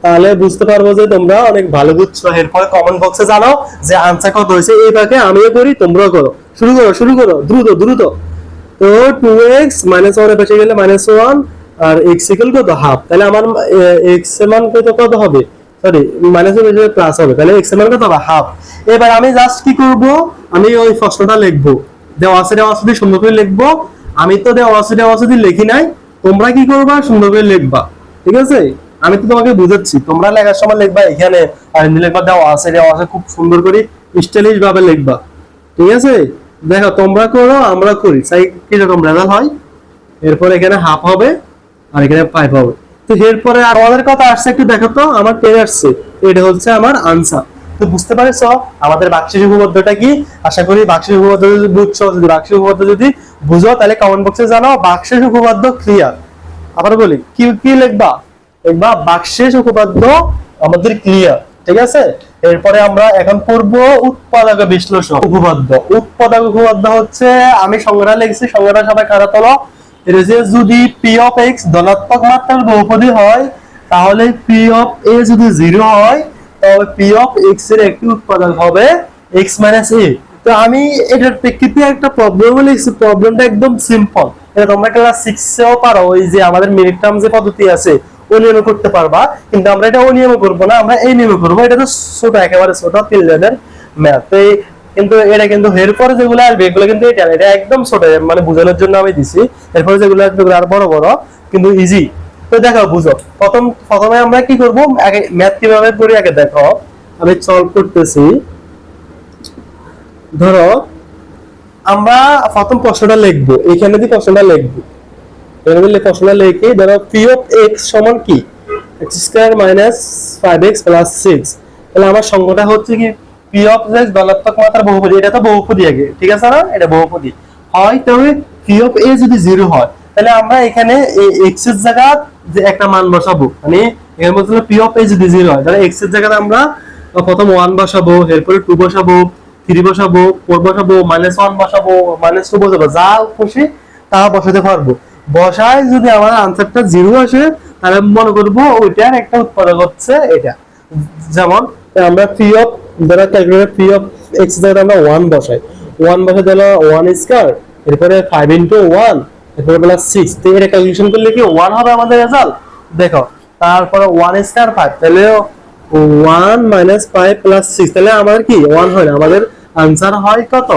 তাহলে বুঝতে পারবো যে তোমরা অনেক ভালো বুঝছো। এরপরে কমেন্ট বক্সে জানাও যে আনসার কত হয়েছে। এই ভাগে আমিও করি তোমরাও করো। শুরু করো দ্রুত। তো 2x - 1 এ পেছে গেলে -1 আর x ইকুয়াল কত হাফ, তাহলে আমার x এর মান কত হবে, সরি মাইনাস এর জায়গায় প্লাস হবে, তাহলে x এর মান কত হবে হাফ। এবার আমি জাস্ট কি করব, আমি ওই প্রশ্নটা লিখবো, দেওয়া আছে দিয়ে সুন্দর করে লিখবো। আমি তো দেওয়া আছে দিয়ে লিখি নাই, তোমরা কি করবা সুন্দর করে লিখবা, ঠিক আছে। আমি তো তোমাকে বুঝাচ্ছি, তোমরা লেখার সময় লিখবা এখানে আর লিখবা দেওয়া আছে খুব সুন্দর করে স্টাইলিশ ভাবে লিখবা, ঠিক আছে। দেখো তোমরা করো আমরা করি, তাই কিরকম রেজাল্ট হয়। এরপর এখানে হাফ হবে আর এখানে 5 হবে। তো এরপরে আর আমাদের কথা আসছে, একটু দেখো তো আমার 10 আসছে, এটা হচ্ছে আমার আনসার। তো বুঝতে পারছো আমাদের বাক্সিক উপপাদ্যটা কি? আশা করি বাক্সিক উপপাদ্য যদি বুঝছো, যদি বাক্সিক উপপাদ্য যদি বুঝো তাহলে কমেন্ট বক্সে জানাও বাক্সিক উপপাদ্য ক্লিয়ার। আবার বলি কি কি লিখবা? লিখবা বাক্সিক উপপাদ্য আমাদের ক্লিয়ার, ঠিক আছে? এরপরে আমরা এখন পড়ব উৎপাদক বিশ্লেষণ উপপাদ্য। উৎপাদক উপপাদ্য হচ্ছে, আমি সংজ্ঞা লিখছি, সংজ্ঞাটা সবাই খাতা তোলো। এটা যে যদি পি অফ এক্স ধনাত্মক মাত্রার বহুপদী হয়, তাহলে পি অফ এ যদি 0 হয়, তাহলে পি অফ এক্স এর একটি উৎপাদক হবে এক্স মাইনাস এ। তো আমি এটার প্রেক্ষিতে একটা প্রবলেম লিখছি, প্রবলেমটা একদম সিম্পল। এটা তোমরা ক্লাস 6 এও পারো, ওই যে আমাদের মিনিট টার্ম যে পদ্ধতি আছে ও নিয়মে করতে পারবা, কিন্তু আমরা এটা ও নিয়মে করবো না, আমরা এই নিয়মে করবো। এটা তো ছোট, একেবারে ছোট চিলড্রেনের ম্যাথ। কিন্তু এটা কিন্তু এরপরে যেগুলো আসবে এগুলো কিন্তু এটা একদম ছোট, মানে বোঝানোর জন্য আমি দিছি। এরপরে যেগুলো আসবে এগুলো আর বড় বড়, কিন্তু ইজি। তো দেখো বুঝো, প্রথমে আমরা কি করব, আগে ম্যাথ কিভাবে করি আগে দেখো। আমি সলভ করতেছি। ধরো আমরা প্রথম প্রশ্নটা লিখবো, এখানে দিয়ে প্রশ্নটা লিখবো, এখানে প্রশ্নটা লিখে ধরো পি অফ এক্স সমান কি, x square minus 5x plus 6। তাহলে আমার সংজ্ঞাটা হচ্ছে কি, পি অফ এক্স ধনাত্মক মাত্রার বহুপদী। এটা তো বহুপদী আগে, ঠিক আছে না? এটা বহুপদী হয়, তবে পি অফ এ যদি 0 হয়, তাহলে আমরা এখানে এই এক্স এর জায়গা যে একটা মান বসাবো, মানে এর মধ্যে পি অফ এ যদি 0 হয়, তাহলে এক্স এর জায়গাতে আমরা প্রথম 1 বসাবো, এরপরে 2 বসাবো, 3 বসাবো, 4 বসাবো, -1 বসাবো, -2 বসাবো, যা খুশি তা বসাতে পারবো। বসায় যদি আমার আনসারটা 0 আসে, তাহলে মনে করবো ওইটার একটা উৎপাদক হচ্ছে এটা। যেমন আমরা পি অফ দ্বারা ক্যালকুলেট পি অফ এক্স দ্বারা আমরা 1 বসাই, 1 বসাই তাহলে 1 স্কয়ার, এরপরে 5 ইনটু 1, এরপরে প্লাস 6। তো এটা ক্যালকুলেশন করলে কি 1 হবে আমাদের রেজাল্ট? দেখো, তারপরে 1 স্কয়ার 5, তাহলে 1 মাইনাস 5 প্লাস 6, তাহলে আমাদের কি 1 হয় না, আমাদের আনসার হয় কত?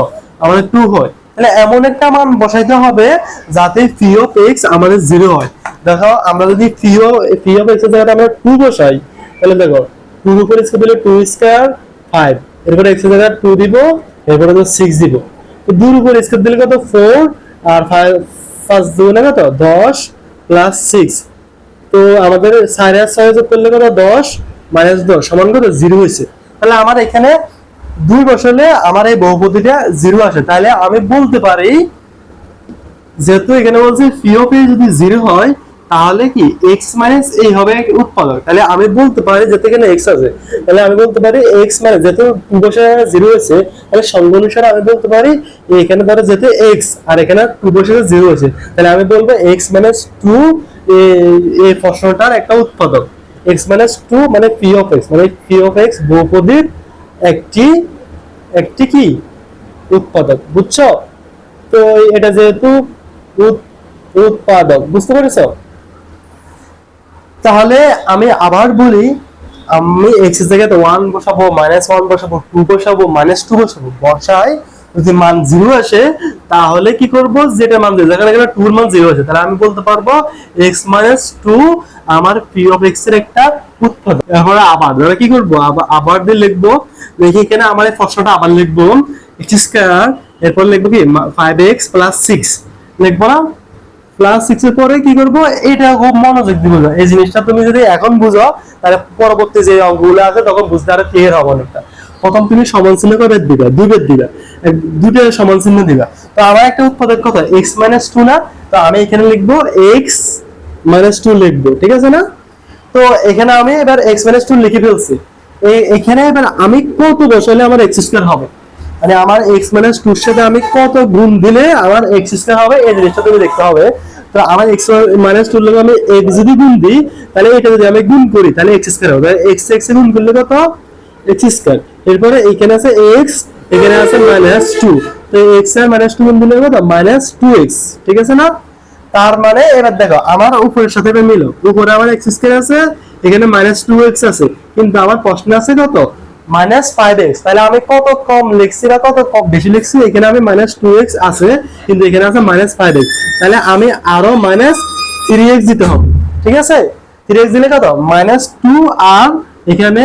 আমাদের 2 হয়। তাহলে এমন একটা মান বসাইতে হবে যাতে পি অফ এক্স আমাদের 0 হয়। দেখো আমরা যদি পি অফ এক্স এর জায়গায় আমরা 2 বসাই, তাহলে দেখো 2 এর উপর স্কয়ার দিলে 2 স্কয়ার 5, এরপরে এক্স এর জায়গায় 2 দিব, এরপরে তো 6 দিব। তো 2 এর উপর স্কয়ার দিলে কত? 4, আর 5 5 দুগুণে কত? 10 প্লাস 6। তো আমাদের 4 আর 6 যোগ করলে কত? 10 মাইনাস 10 সমান কত? 0 হইছে। তাহলে আমার এখানে 2 বসালে আমার এই বহুপদীটা 0 আসে। তাহলে আমি বলতে পারি, যেহেতু এখানে বলছে পি অফ এ যদি 0 হয়, তাহলে কি x মাইনাস a হবে উৎপাদক। তাহলে আমি বলতে পারি, যেহেতু এখানে x আছে, তাহলে আমি বলতে পারি x মাইনাস, যেহেতু 2 বসে 0 হয়েছে, তাহলে সংজ্ঞা অনুসারে আমি বলতে পারি এখানে ধরো যেহেতু x আর এখানে 2 বসে 0 হয়েছে, তাহলে আমি বলবো x মাইনাস 2 এই প্রশ্নটার একটা উৎপাদক। x মাইনাস 2 মানে পি অফ x, মানে পি অফ x বহুপদীর একটি একটি কি উৎপাদক, বুঝছো? তো এটা যেহেতু উৎপাদক, বুঝতে পেরেছো? তাহলে আমি আবার বলি, আমি এক্স এর জায়গায় 1 বসাবো, -1 বসাবো, 2 বসাবো, -2 বসাবো, বসাই যদি মান 0 আসে, তাহলে কি করব, যেটা মান দেয়, যেখানে 2 এর মান 0 আছে, তাহলে আমি বলতে পারবো x 2 আমার পি অফ x এর একটা উৎপাদক। এরপরে আবার আমরা কি করব, আবার দিয়ে লিখবো। দেখি এখানে আমার এই প্রশ্নটা আবার লিখবো, x স্কয়ার, এরপর লিখবো কি 5x প্লাস 6 লিখবো না? প্লাস 6 এর পরে কি করব, এটা খুব মনোযোগ দিব না। এই জিনিসটা তুমি যদি এখন বুঝো, তাহলে পরবর্তী যে অঙ্কগুলো আছে তখন বুঝতে আরো ক্লিয়ার হবে অনেকটা। প্রথম তুমি সমান চিহ্ন করে দিবা, দুই বেদ দিবা, দুটো সমান চিহ্ন দিবা। তো আমার একটা উৎপাদক কত? x 2 না? তো আমি এখানে লিখবো x 2 লিখবো, ঠিক আছে না? তো এখানে আমি এবার x 2 লিখে ফেলছি। এখানে এবার আমি কত বসালে আমার x স্কয়ার হবে, মানে আমার x 2 এর সাথে আমি কত গুণ দিলে আমার x স্কয়ার হবে, এই জিনিসটা তুমি দেখতে হবে। তো আমার x 2 লগে আমি x যদি গুণ দিই, তাহলে এটা যদি আমি গুণ করি, তাহলে x স্কয়ার হবে। x x এ গুণ করলে কত? x square. এরপরে এখানে আছে x, এখানে আছে -2, তো x আর -2 গুণ দিলে কত? -2x, ঠিক আছে না? তার মানে এবার দেখো আমার উপরের সাথে এটা মিলো, উপরে আমার x স্কয়ার আছে, এখানে -2x আছে, কিন্তু আমার প্রশ্ন আছে কত? -5x। তাহলে আমি কত কম লিখছি না কত কম বেশি লিখছি? এখানে আমি -2x আছে, কিন্তু এখানে আছে -5x, তাহলে আমি আরো -3x দিতে হবে, ঠিক আছে? 3x দিলে কত? -2, আর এখানে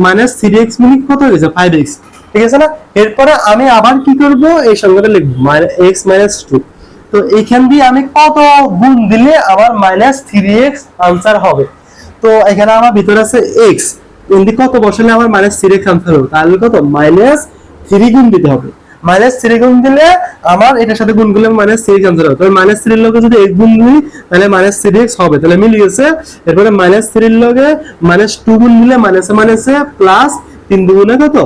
-3x মিনিট কত হয়ে গেছে? 5x, ঠিক আছে না? এরপরে আমি আবার কি করব, এই সংখ্যাটা লিখব x 2। তো এইখান দিয়ে আমি কত গুণ দিলে আমার -3x আনসার হবে। তো এখানে আমার ভিতরে আছে x, ইন্দি কত বসালে আমার -3x আনসার হবে, তাহলে কত -3 গুণ দিতে হবে। -3 গুণ দিলে আমার এটার সাথে গুণ করলে -3x আনসার হবে। তবে -3 এর লগে যদি x গুণ দিই তাহলে -3x হবে, তাহলে মিলে গেছে। এরপরে -3 এর লগে -2 গুণ দিলে মাইনাসে প্লাস 3 দুগুণে কত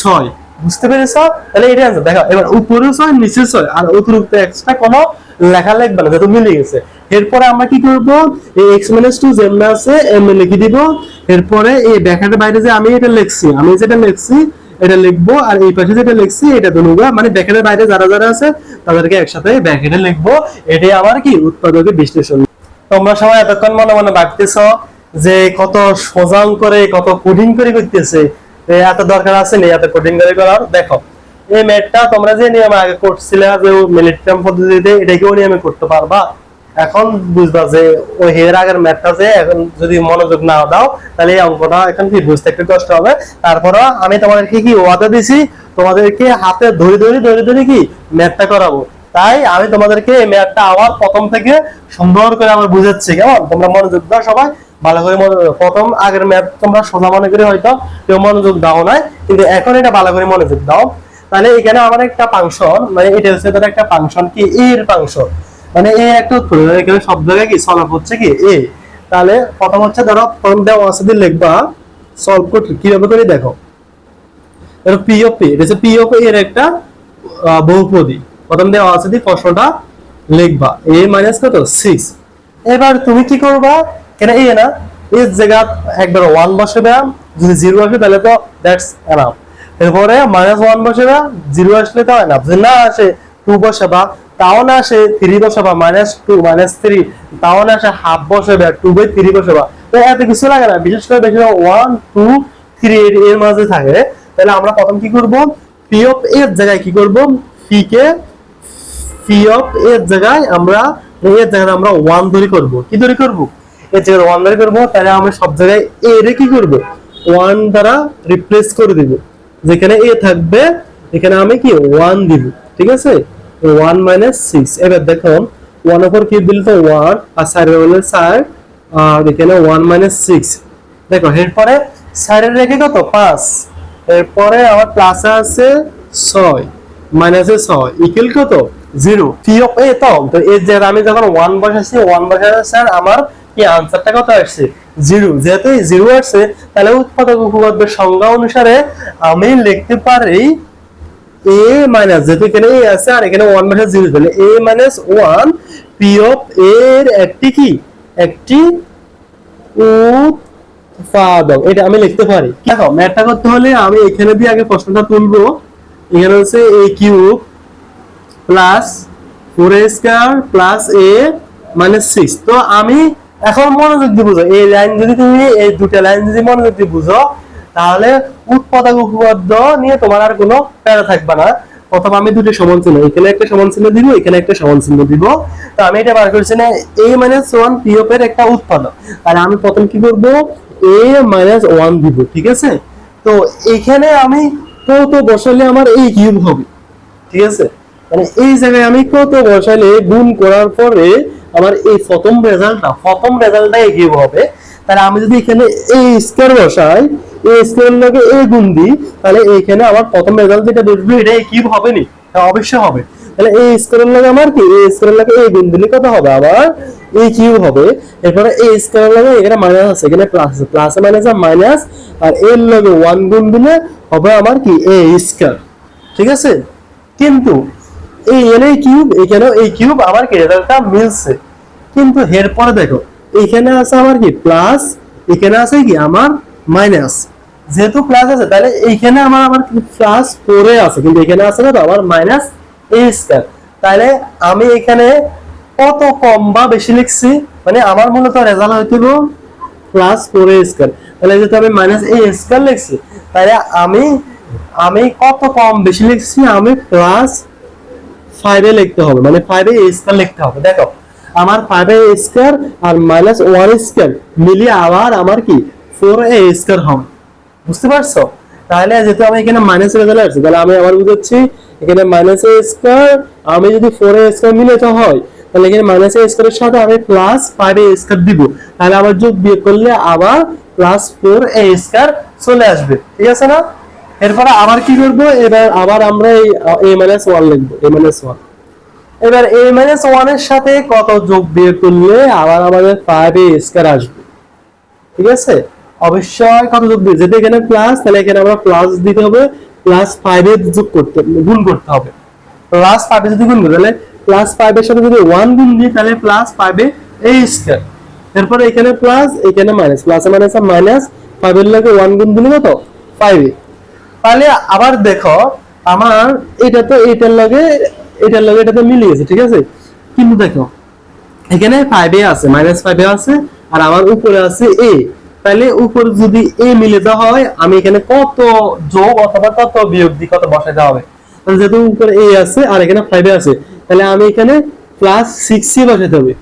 6। বুঝতে পেরেছো? তাহলে এটা আনসার। দেখো এবার উপরে 6 নিচে 6 আর অতিরিক্ত এক্সট্রা কোনো লেখা লাগবে না, যেহেতু মিলে গেছে। এরপরে আমরা কি করব, এই x - 2 যেমন আছে এমনি লিখে দিব। এরপরে এই ব্র্যাকেটের বাইরে যে আমি এটা লিখছি, আমি যেটা লিখছি এটা লিখবো, আর এই পাশে যেটা লিখছি এটা দুটোটা মানে ব্র্যাকেটের বাইরে যারা যারা আছে তাদেরকে একসাথে ব্র্যাকেটে লিখবো। এটাই আমার কি উৎপাদকের বিশ্লেষণ। তোমরা সবাই এতক্ষণ মনে মনে ভাবতেছো যে কত সোজা করে কত কঠিন করে করতেছে, এত দরকার আছে না এত কঠিন করে করার। দেখো এই ম্যাথটা তোমরা যে নিয়ম আগে করছিলে যে মিলিটাম পদ্ধতিতে, এটাকেও নিয়মে করতে পারবা। এখন বুঝবা যে ওই এর আগের ম্যাথটা যে এখন যদি মনোযোগ না দাও তাহলে এই অঙ্কটা এখন কি বুঝতে একটু কষ্ট হবে। তারপরে আমি তোমাদেরকে কি ওয়াদা দিছি, তোমাদেরকে হাতে ধরে ধরে কি ম্যাথটা করাবো। তাই আমি তোমাদেরকে এই ম্যাথটা আবার প্রথম থেকে সুন্দর করে আবার বুঝাচ্ছি, কেমন? তোমরা মনোযোগ দাও সবাই ভালো করে। প্রথম আগের ম্যাথ তোমরা সোজা মনে করে হয়তো কেউ মনোযোগ দাও নাই, কিন্তু এখন এটা ভালো করে মনোযোগ দাও। তাহলে এখানে আমার একটা ফাংশন, মানে এটা হচ্ছে ধর একটা ফাংশন কি এর ফাংশন, মানে এ একটা এখানে সব জায়গায় কি সলভ হচ্ছে কি এ। তাহলে প্রথম হচ্ছে ধরো প্রথম দেওয়া আছে দিয়ে লিখবা সলভ করতে কিভাবে করে দেখো। ধরো পি অফ পি, এটা হচ্ছে পি অফ এর একটা বহুপদী। প্রথম দেওয়া আছে দিয়ে প্রশ্নটা লিখবা a মাইনাস কত 6। এবার তুমি কি করবা, কেন এ না এর জায়গা একবার 1 বসাবে, যদি 0 আসে তাহলে তো দ্যাটস এনাফ। এরপরে -1 বসাবে, 0 আসলে তো এনাফ। যদি না আসে 2 বসাবা, তাও না আসে 3 বসাবা, -2 -3, তাও না আসে হাফ বসাবে, 2/3 বসাবা। তো এত কিছু লাগে না, বিশেষ করে বেশি 1 2 3 এর মাঝে থাকে। তাহলে আমরা প্রথম কি করব, পি অফ এর জায়গায় কি করব, পি কে পি অফ এর জায়গায় আমরা 1 ধরে করব। কি ধরে করব, এর জায়গায় 1 ধরে করব। তাহলে আমরা সব জায়গায় এ রে কি করব, 1 দ্বারা রিপ্লেস করে দিব। যেখানে এ থাকবে এখানে আমি কি 1 দিব, ঠিক আছে। 1 - 6। এবার দেখো 1 উপর কি দিল তো 1, আর সাইডে হলো 4, আর এখানে 1 - 6। দেখো এরপরে সাইডে রেখে কত 5, এরপরে আমার প্লাস আছে 6 মাইনাসে 6 ইকুয়াল কত 0। পি অফ এ তো এর জায়গায় আমি যখন 1 বসাচ্ছি 1 বসাচ্ছি স্যার আমার কি আনসারটা কত আসছে 0। যেহেতু 0 আসছে তাহলে উৎপাদক উপপাদ্যের সংজ্ঞা অনুসারে আমি লিখতে পারি a মাইনাস, যেহেতু এখানে a আছে আর এখানে 1 বসা 0, তাহলে a - 1 পি অফ এর একটি কি একটি উৎপাদক, এটা আমি লিখতে পারি। দেখো ম্যাথটা করতে হলে আমি এখানে দিয়ে আগে প্রশ্নটা তুলবো। এখানে হচ্ছে a cube plus 4a square plus a - 6। তো আমি এখন মনোযোগ দিয়ে বুঝো, এই লাইন যদি তুমি এই দুটো লাইন যদি মনোযোগ দিয়ে বুঝো তাহলে উৎপাদক উপপাদ্য নিয়ে তোমার আর কোনো প্যারা থাকবে না। প্রথম আমি দুটো সমান চিহ্ন, এখানে একটা সমান চিহ্ন দিব, এখানে একটা সমান চিহ্ন দিব। তো আমি এটা বার করছি না a - 1 পি অফ এর একটা উৎপাদক। আর আমি প্রথম কি করব, a - 1 দিব, ঠিক আছে। তো এখানে আমি কত বসালে আমার a কিউব হবে, ঠিক আছে। মানে এই জায়গায় আমি কত বসালে গুণ করার পরে আমার এই প্রথম রেজাল্টটা a কিউব হবে। তাহলে আমি যদি এখানে a স্কয়ার বসাই, a স্কয়ার লগে a গুণ দিই, তাহলে এখানে আমার প্রথম রেজাল্ট যেটা বসবে এটা a কিউব হবে নি? হ্যাঁ অবশ্যই হবে। তাহলে a স্কয়ার লগে আমার কি a স্কয়ার লগে a গুণ দিলে কত হবে, আবার a কিউব হবে। এরপরে a স্কয়ার লগে এখানে মাইনাস আছে, এখানে প্লাস আছে, প্লাস মাইনাস মাইনাস, আর এর লগে 1 গুণ দিলে হবে আমার কি a স্কয়ার, ঠিক আছে। কিন্তু এই এনে কিউব এখানেও এই কিউব আমার কি রেজাল্টটা মিলছে। কিন্তু এরপরে দেখো এখানে আছে আমার কি প্লাস, এখানে আছে কি আমার মাইনাস। যেহেতু প্লাস আছে তাহলে এইখানে আমার কি প্লাস 4 এ আছে, কিন্তু এখানে আছে না তো আমার মাইনাস a স্কয়ার। তাহলে আমি এখানে কত কম বা বেশি লিখছি, মানে আমার মূলত রেজাল্ট হইছিল প্লাস 4a স্কয়ার। তাহলে যেহেতু আমি মাইনাস a স্কয়ার লিখছি তাহলে আমি কত কম বেশি লিখছি, আমি প্লাস 5 এ লিখতে হবে, মানে 5a স্কয়ার লিখতে হবে। দেখো আমার 5a স্কয়ার আর -1 স্কয়ার মিলিয়ে আবার আমার কি 4a স্কয়ার হবে, বুঝতে পারছো। তাহলে যেহেতু আমি এখানে মাইনাস রেজাল্ট আসছে তাহলে আমি আবার বুঝাচ্ছি এখানে মাইনাস এ স্কয়ার, আমি যদি 4a স্কয়ার মিলাতে হয় তাহলে এখানে মাইনাস এ স্কয়ারের সাথে আমি প্লাস 5a স্কয়ার দিব, তাহলে আবার যোগ বিয়োগ করলে আবার প্লাস 4a স্কয়ার চলে আসবে, ঠিক আছে না? এরপরে আবার কি করব, এবার আবার আমরা এই a - 1 লিখব, a - 1। এবার a - 1 এর সাথে কত যোগ বিয়োগ করলে আবার আমাদের 5a স্কয়ার আসবে, ঠিক আছে? অবশ্যই কত যোগ বিয়োগ, যদি এখানে প্লাস তাহলে এখানে আমরা প্লাস দিতে হবে, প্লাস 5 এর যোগ করতে গুণ করতে হবে, প্লাস 5 এর যদি গুণ করি তাহলে প্লাস 5 এর সাথে যদি 1 গুণ দিই তাহলে প্লাস 5a স্কয়ার, এরপর এখানে প্লাস এখানে মাইনাস, প্লাস এ মাইনাস 5 এর লগে 1 গুণ দিলে কত 5a। তাহলে আবার দেখো আমার এটা তো এটার লগে এটা তো মিলে গেছে, ঠিক আছে? কিন্তু দেখো এখানে 5a আছে, -5a আছে, আর আমার উপরে আছে a, তাহলে উপরে যদি a মিলে দেওয়া হয় আমি এখানে কত যোগ অথবা কত বিয়োগ দিই, কত বসাতে হবে। তাহলে যেহেতু উপরে a আছে আর এখানে 5a আছে, তাহলে আমি এখানে প্লাস 6a বসাতে হবে,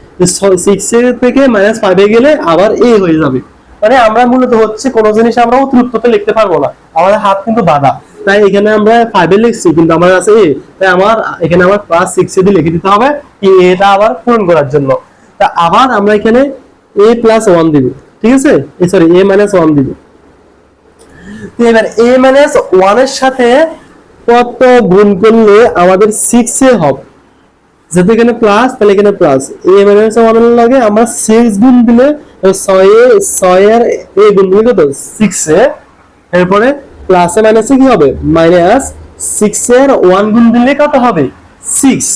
6a থেকে -5a গেলে আবার a হয়ে যাবে। মানে আমরা মূলত হচ্ছে কোন জিনিস আমরা অতিরিক্ততে লিখতে পারবো না, আমাদের হাত কিন্তু বাঁধা, তাই এখানে আমরা 5a লিখছি কিন্তু আমার আছে a, তাই আমার এখানে আবার প্লাস 6a দিয়ে লিখে দিতে হবে কি এটা আবার পূরণ করার জন্য। তা আবার আমরা এখানে a + 1 দিব, ঠিক আছে? সরি a - 1 দিব। তো এবার a - 1 এর সাথে কত গুণ করলে আমাদের 6a হবে, যেহেতু এখানে প্লাস তাহলে এখানে প্লাস, a - 1 এর লগে আমরা 6 গুণ দিলে 6 এর a গুণ দিলে কত 6a, এরপরে প্লাসে মাইনাসে কি হবে মাইনাস 6 এর 1 গুণ দিলে কত হবে 6।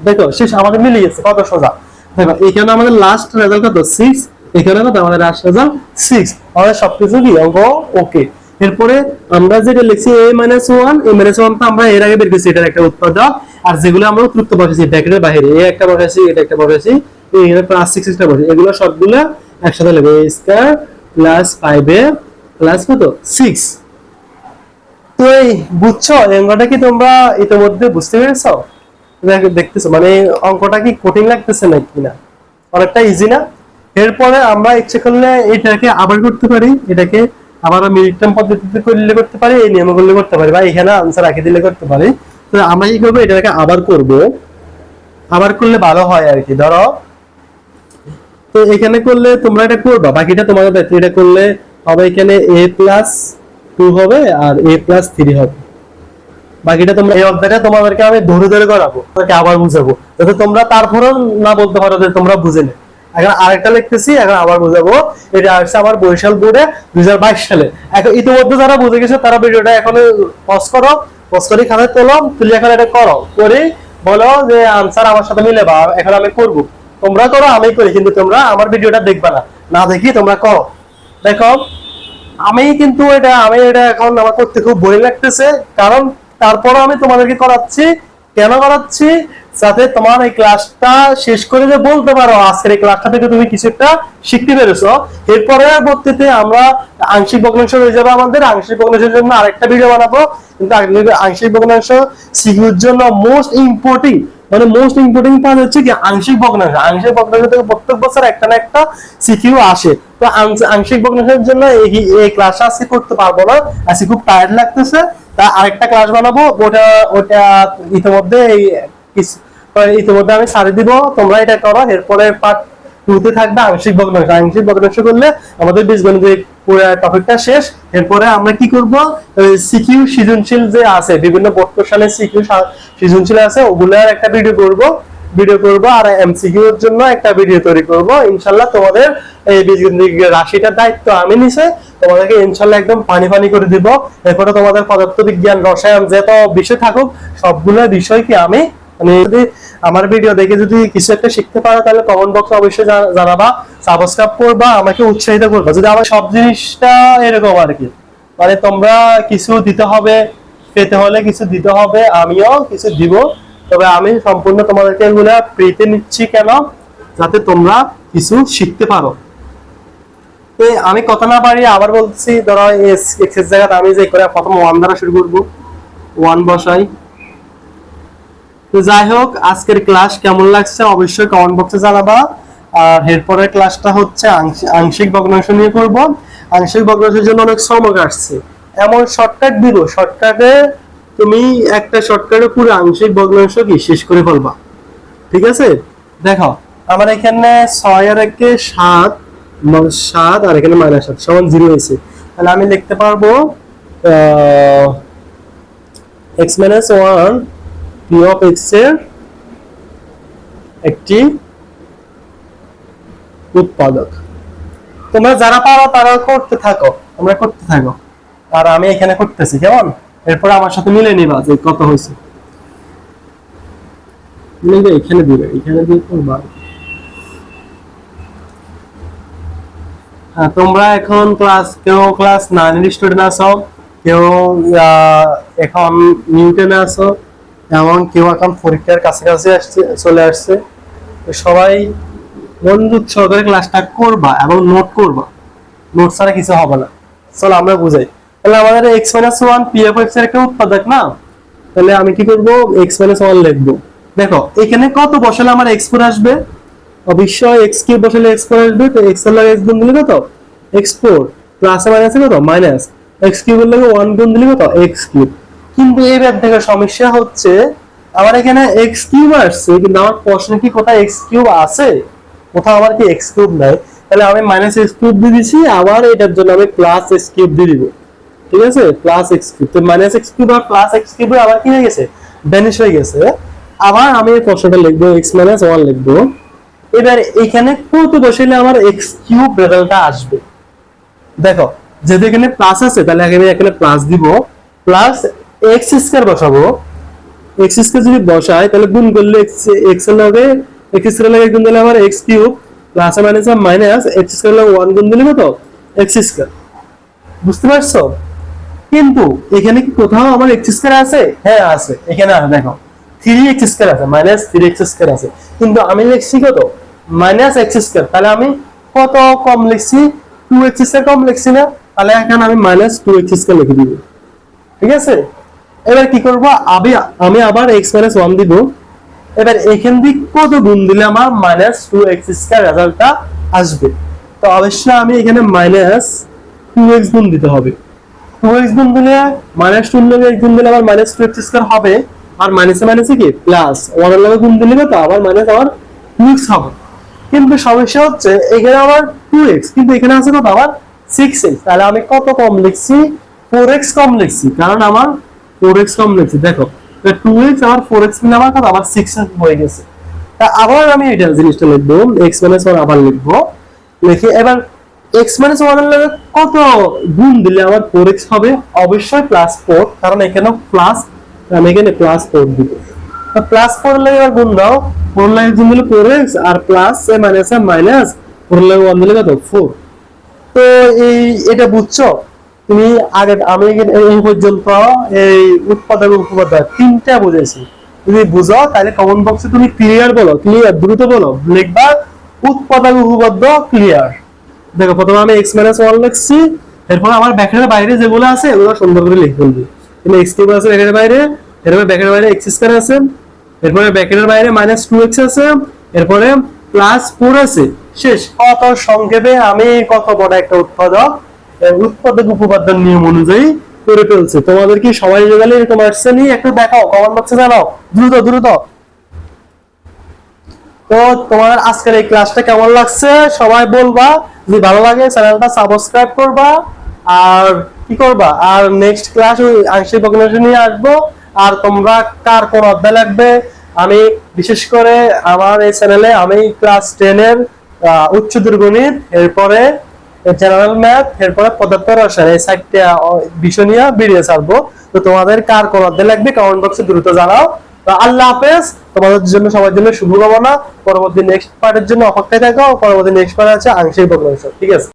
দেখো শেষ আমাদের মিলে গেছে, কত সোজা। দেখো এখানে আমাদের লাস্ট রেজাল্ট কত 6, এখানে কত আমাদের লাস্ট রেজাল্ট 6, আমাদের সবকিছু কি অঙ্ক ওকে। এরপরে আমরা যেটা লিখছি a - 1, a - 1 তো আমরা এর আগে বের করেছি, এটার একটা উৎপাদক, আর যেগুলো আমরা অতিরিক্ত বসাইছি ব্র্যাকেটের বাইরে, a একটা বসাইছি, এটা একটা বসাইছি, এখানে প্লাস 6 টা বসাইছি, এগুলো সবগুলো একসাথে লিখব, a square plus 5a plus কত 6। তো এই বুঝছো অঙ্কটা কি তোমরা ইতিমধ্যে বুঝতে পেরেছো? দেখতেছো মানে অঙ্কটা কি কঠিন লাগতেছে নাকি না? অনেকটা ইজি না? এরপরে আমরা ইচ্ছে করলে এটাকে আবার করতে পারি, এটাকে আবার মিড টার্ম পদ্ধতিতে করলে করতে পারি, এই নিয়মে করলে করতে পারি, বা এখানে আনসার রাখে দিলে করতে পারি। তো আমরা কি করবো, এটাকে আবার করব, আবার করলে ভালো হয় আর কি। ধরো তো এখানে করলে তোমরা এটা করবা, বাকিটা তোমাদের দায়িত্ব। এটা করলে হবে এখানে a+2 হবে আর a+3 হবে, বাকিটা তোমরা এই অধ্যায়টা তোমাদেরকে আমি ধরে ধরে করাবো, তোমাকে আবার বুঝাবো, যাতে তোমরা তারপরেও না বলতে পারো যে তোমরা বুঝে নে। এখন আরেকটা লিখতেছি, এখন আবার বুঝাবো। এটা আসছে আমার বরিশাল বোর্ডে 2022 সালে। এখন ইতিমধ্যে যারা বুঝে গেছে তারা ভিডিওটা এখন পজ করো, পজ করে খাতায় তোলো, তুলে এখন এটা করো, করে বলো যে আনসার আমার সাথে মিলে, বা এখন আমি করব। তোমরা করো আমি করি, কিন্তু তোমরা আমার ভিডিওটা দেখবা না, না দেখি তোমরা করো। দেখো আমি এটা এখন আমার করতে খুব বোরিং লাগতেছে, কারণ তারপরও আমি তোমাদেরকে করাচ্ছি। কেন করাচ্ছি? যাতে তোমার এই ক্লাসটা শেষ করে যে বলতে পারো আজকের এই ক্লাসটা থেকে তুমি কিছু একটা শিখতে পেরেছো। এরপরে পরবর্তীতে আমরা আংশিক ভগ্নাংশ হয়ে যাবে, আমাদের আংশিক ভগ্নাংশের জন্য আরেকটা ভিডিও বানাবো। কিন্তু আংশিক ভগ্নাংশ সিকিউর জন্য মোস্ট ইম্পর্টেন্ট পার্ট হচ্ছে কি আংশিক ভগ্নাংশ। আংশিক ভগ্নাংশ থেকে প্রত্যেক বছর একটা না একটা সিকিউ আসে। তো আংশিক ভগ্নাংশের জন্য এই ক্লাস আজকে করতে পারবো না, আজকে খুব টায়ার্ড লাগতেছে। তা আরেকটা ক্লাস বানাবো, ওটা ইতিমধ্যে আমি ছাড়ে দিব, তোমরা এটা করো। এরপরে পার্ট 2 তে থাকবে আংশিক ভগ্নাংশ। আংশিক ভগ্নাংশ করলে আমাদের বীজগণিতের পুরো টপিকটা শেষ। এরপরে আমরা কি করব, সিকিউ সৃজনশীল যে আছে, বিভিন্ন বোর্ড কোশ্চেনের সিকিউ সৃজনশীল আছে, ওগুলোর একটা ভিডিও করব, আর এমসিকিউ এর জন্য একটা ভিডিও তৈরি করব। ইনশাআল্লাহ তোমাদের এই বীজগণিত রাশিটার দায়িত্ব আমি নিছে, তোমাদেরকে ইনশাআল্লাহ একদম পানি করে দিব। এরপরে তোমাদের পদার্থবিজ্ঞান, রসায়ন যত বিষয় থাকুক সবগুলো বিষয় কি আমি যদি আমার ভিডিও দেখে যদি কিছু একটা শিখতে পারো তাহলে কমেন্ট বক্সে অবশ্যই জানাবা, সাবস্ক্রাইব করবা, আমাকে উৎসাহিত করবা। যদি আমার সব জিনিসটা এরকম আর কি, মানে তোমরা কিছু দিতে হবে, পেতে হলে কিছু দিতে হবে, আমিও কিছু দিব। তবে আমি সম্পূর্ণ তোমাদেরকে এগুলা ফ্রিতে নিচ্ছি, কেন? যাতে তোমরা কিছু শিখতে পারো। তো আমি কথা না পারি আবার বলছি, ধরো এক্সের জায়গাতে আমি যে করে প্রথম 1 দ্বারা শুরু করব, 1 বসাই। তো যাই হোক, আজকের ক্লাস কেমন লাগছে অবশ্যই কমেন্ট বক্সে জানাবা। আর এরপরের ক্লাসটা হচ্ছে আংশিক ভগ্নাংশ নিয়ে করব। আংশিক ভগ্নাংশের জন্য অনেক সময় আসছে, এমন শর্টকাট দিব, শর্টকাটে তুমি একটা শর্টকাটে পুরো আংশিক ভগ্নাংশ কি শেষ করে ফেলবা। ঠিক আছে, দেখো আমার এখানে 6 আর 1 7, 7 আর এখানে -7 সমান 0 হয়েছে। তাহলে আমি লিখতে পারবো x - 1 p of x এর একটি উৎপাদক। তোমরা যারা পারো তারা করতে থাকো, তোমরা করতে থাকো, আর আমি এখানে করতেছি কেমন। এরপর আমার সাথে মিলে নিবা যে কত হয়েছে। এখানে দিবে, এখানে দিয়ে করবা। তোমরা এখন কেউ ক্লাস 9 এর স্টুডেন্ট আছো, কেউ এখন নিউটনে আছো, এবং কেউ এখন পরীক্ষার কাছাকাছি চলে আসছে। সবাই মনোযোগ সহকারে ক্লাসটা করবা এবং নোট করবা, নোট ছাড়া কিছু হবে না। চলো আমরা বুঝাই। তাহলে আমাদের x - 1 p of x এর একটা উৎপাদক না, তাহলে আমি কি করব, x - 1 লিখবো। দেখো এখানে কত বসালে আমার x4 আসবে, অবশ্যই x3 বসালে x4 আসবে। তো x এর লাগে x গুণ দিলে কত, x4 প্লাস মাইনাসে কত মাইনাস, x3 এর লাগে 1 গুণ দিলে কত x3। কিন্তু এইবার দেখো সমস্যা হচ্ছে আমার এখানে x3 আসছে, কিন্তু আমার প্রশ্নে কি কোথায় x3 আছে, কোথাও আমার কি x3 নাই। তাহলে আমি -x3 দিয়ে দিছি, আবার এটার জন্য আমি +x3 দিয়ে দিব। ঠিক আছে, +x3, তো -x3 আর +x3 আবার কি হয়ে গেছে, ভ্যানিশ হয়ে গেছে। আবার আমি এই প্রশ্নটা লিখবো x - 1 লিখবো। এবার এখানে কত বসাইলে আমার x3 রেজাল্টটা আসবে। দেখো যেহেতু এখানে প্লাস আছে, তাহলে আমি এখানে প্লাস দিব, প্লাস x² বসাবো। x² যদি বসাই তাহলে গুণ করলে x এর লগে x² এর লগে গুণ দিলে আমার x3 plus minus minus x² এর লগে 1 গুণ দিলে কত x²। বুঝতে পারছো? কিন্তু এখানে কি কোথাও আমার x² আছে? হ্যাঁ আছে, এখানে আছে। দেখো 3x² আছে, -3x² আছে, কিন্তু আমি লিখছি কত -x²। তাহলে আমি কত কম লিখছি, 2x² কম লিখছি না? তাহলে এখানে আমি -2x² লিখে দিব। ঠিক আছে, এবার কি করব, আমি আবার x - 1 দিব। এবার এখান দিয়ে কত গুণ দিলে আমার -2x² রেজাল্টটা আসবে। তো অবশ্যই আমি এখানে -2x গুণ দিতে হবে। 2x গুণ দিলে -2 এর গুণ দিলে আমার -2x² হবে, আর মাইনাসে মাইনাসে কি প্লাস 1 এর লগে গুণ দিলে কত আবার মাইনাস আবার 2x হবে। কিন্তু সমস্যা হচ্ছে এখানে আবার 2x, কিন্তু এখানে আছে কত আবার 6x। তাহলে আমি কত কম লিখছি, 4x কম লিখছি, কারণ আমার 4x কম লিখছি। দেখো 2x আর 4x মিলে আমার কত আবার 6x হয়ে গেছে। তা আবার আমি এটা জিনিসটা লিখবো, x - 1 আবার লিখবো। লিখে এবার x - 1 এর লগে কত গুণ দিলে আমার 4x হবে, অবশ্যই +4, কারণ এখানে প্লাস, আমি এখানে +4 দিব। তো +4 লাগে আর গুণ দাও, 4 লাগে গুণ দিলে 4x, আর প্লাস এ মাইনাস এ মাইনাস 4 লাগে 1 দিলে কত 4। তো এটা বুঝছো তুমি? আগে আমি এই পর্যন্ত এই উৎপাদক উপপাদ্য তিনটা বুঝেছি। তুমি বুঝো তাহলে কমেন্ট বক্সে তুমি ক্লিয়ার বলো, ক্লিয়ার দ্রুত বলো, লিখবা উৎপাদক উপপাদ্য ক্লিয়ার। দেখো প্রথমে আমি x - 1 লিখছি, এরপর আমার ব্র্যাকেটের বাইরে যেগুলো আছে এগুলো সুন্দর করে লিখে ফেলবি। কিন্তু x3 আছে ব্র্যাকেটের বাইরে, এরপরে ব্র্যাকেটের বাইরে x² আছে, এরপরে ব্র্যাকেটের বাইরে -2x আছে, এরপরে +4 আছে। শেষ। কত সংক্ষেপে আমি কত বড় একটা উৎপাদক উপপাদ্যের নিয়ম অনুযায়ী করে ফেলছে। তোমাদের কি সবাই গেলে এরকম আসছে নি? একটু দেখাও, কমেন্ট বক্সে জানাও দ্রুত দ্রুত। তো তোমার আজকের এই ক্লাসটা কেমন লাগছে সবাই বলবা। যদি ভালো লাগে চ্যানেলটা সাবস্ক্রাইব করবা, আর কি করবা, আর নেক্সট ক্লাস ওই আংশিক ভগ্নাংশ নিয়ে আসবো। আর তোমরা কার কোন অধ্যায় লাগবে, আমি বিশেষ করে আমার এই চ্যানেলে আমি ক্লাস 10 এর উচ্চতর গণিত, এরপরে জেনারেল ম্যাথ, এরপরে পদার্থ রসায়ন, এই 4টা বিষয় নিয়ে ভিডিও ছাড়বো। তো তোমাদের কার কোন অধ্যায় লাগবে কমেন্ট বক্সে দ্রুত জানাও। তো আল্লাহ হাফেজ, তোমাদের জন্য সবার জন্য শুভকামনা। পরবর্তী নেক্সট পার্টের জন্য অপেক্ষায় থাকো। পরবর্তী নেক্সট পার্ট আছে আংশিক ভগ্নাংশ। ঠিক আছে।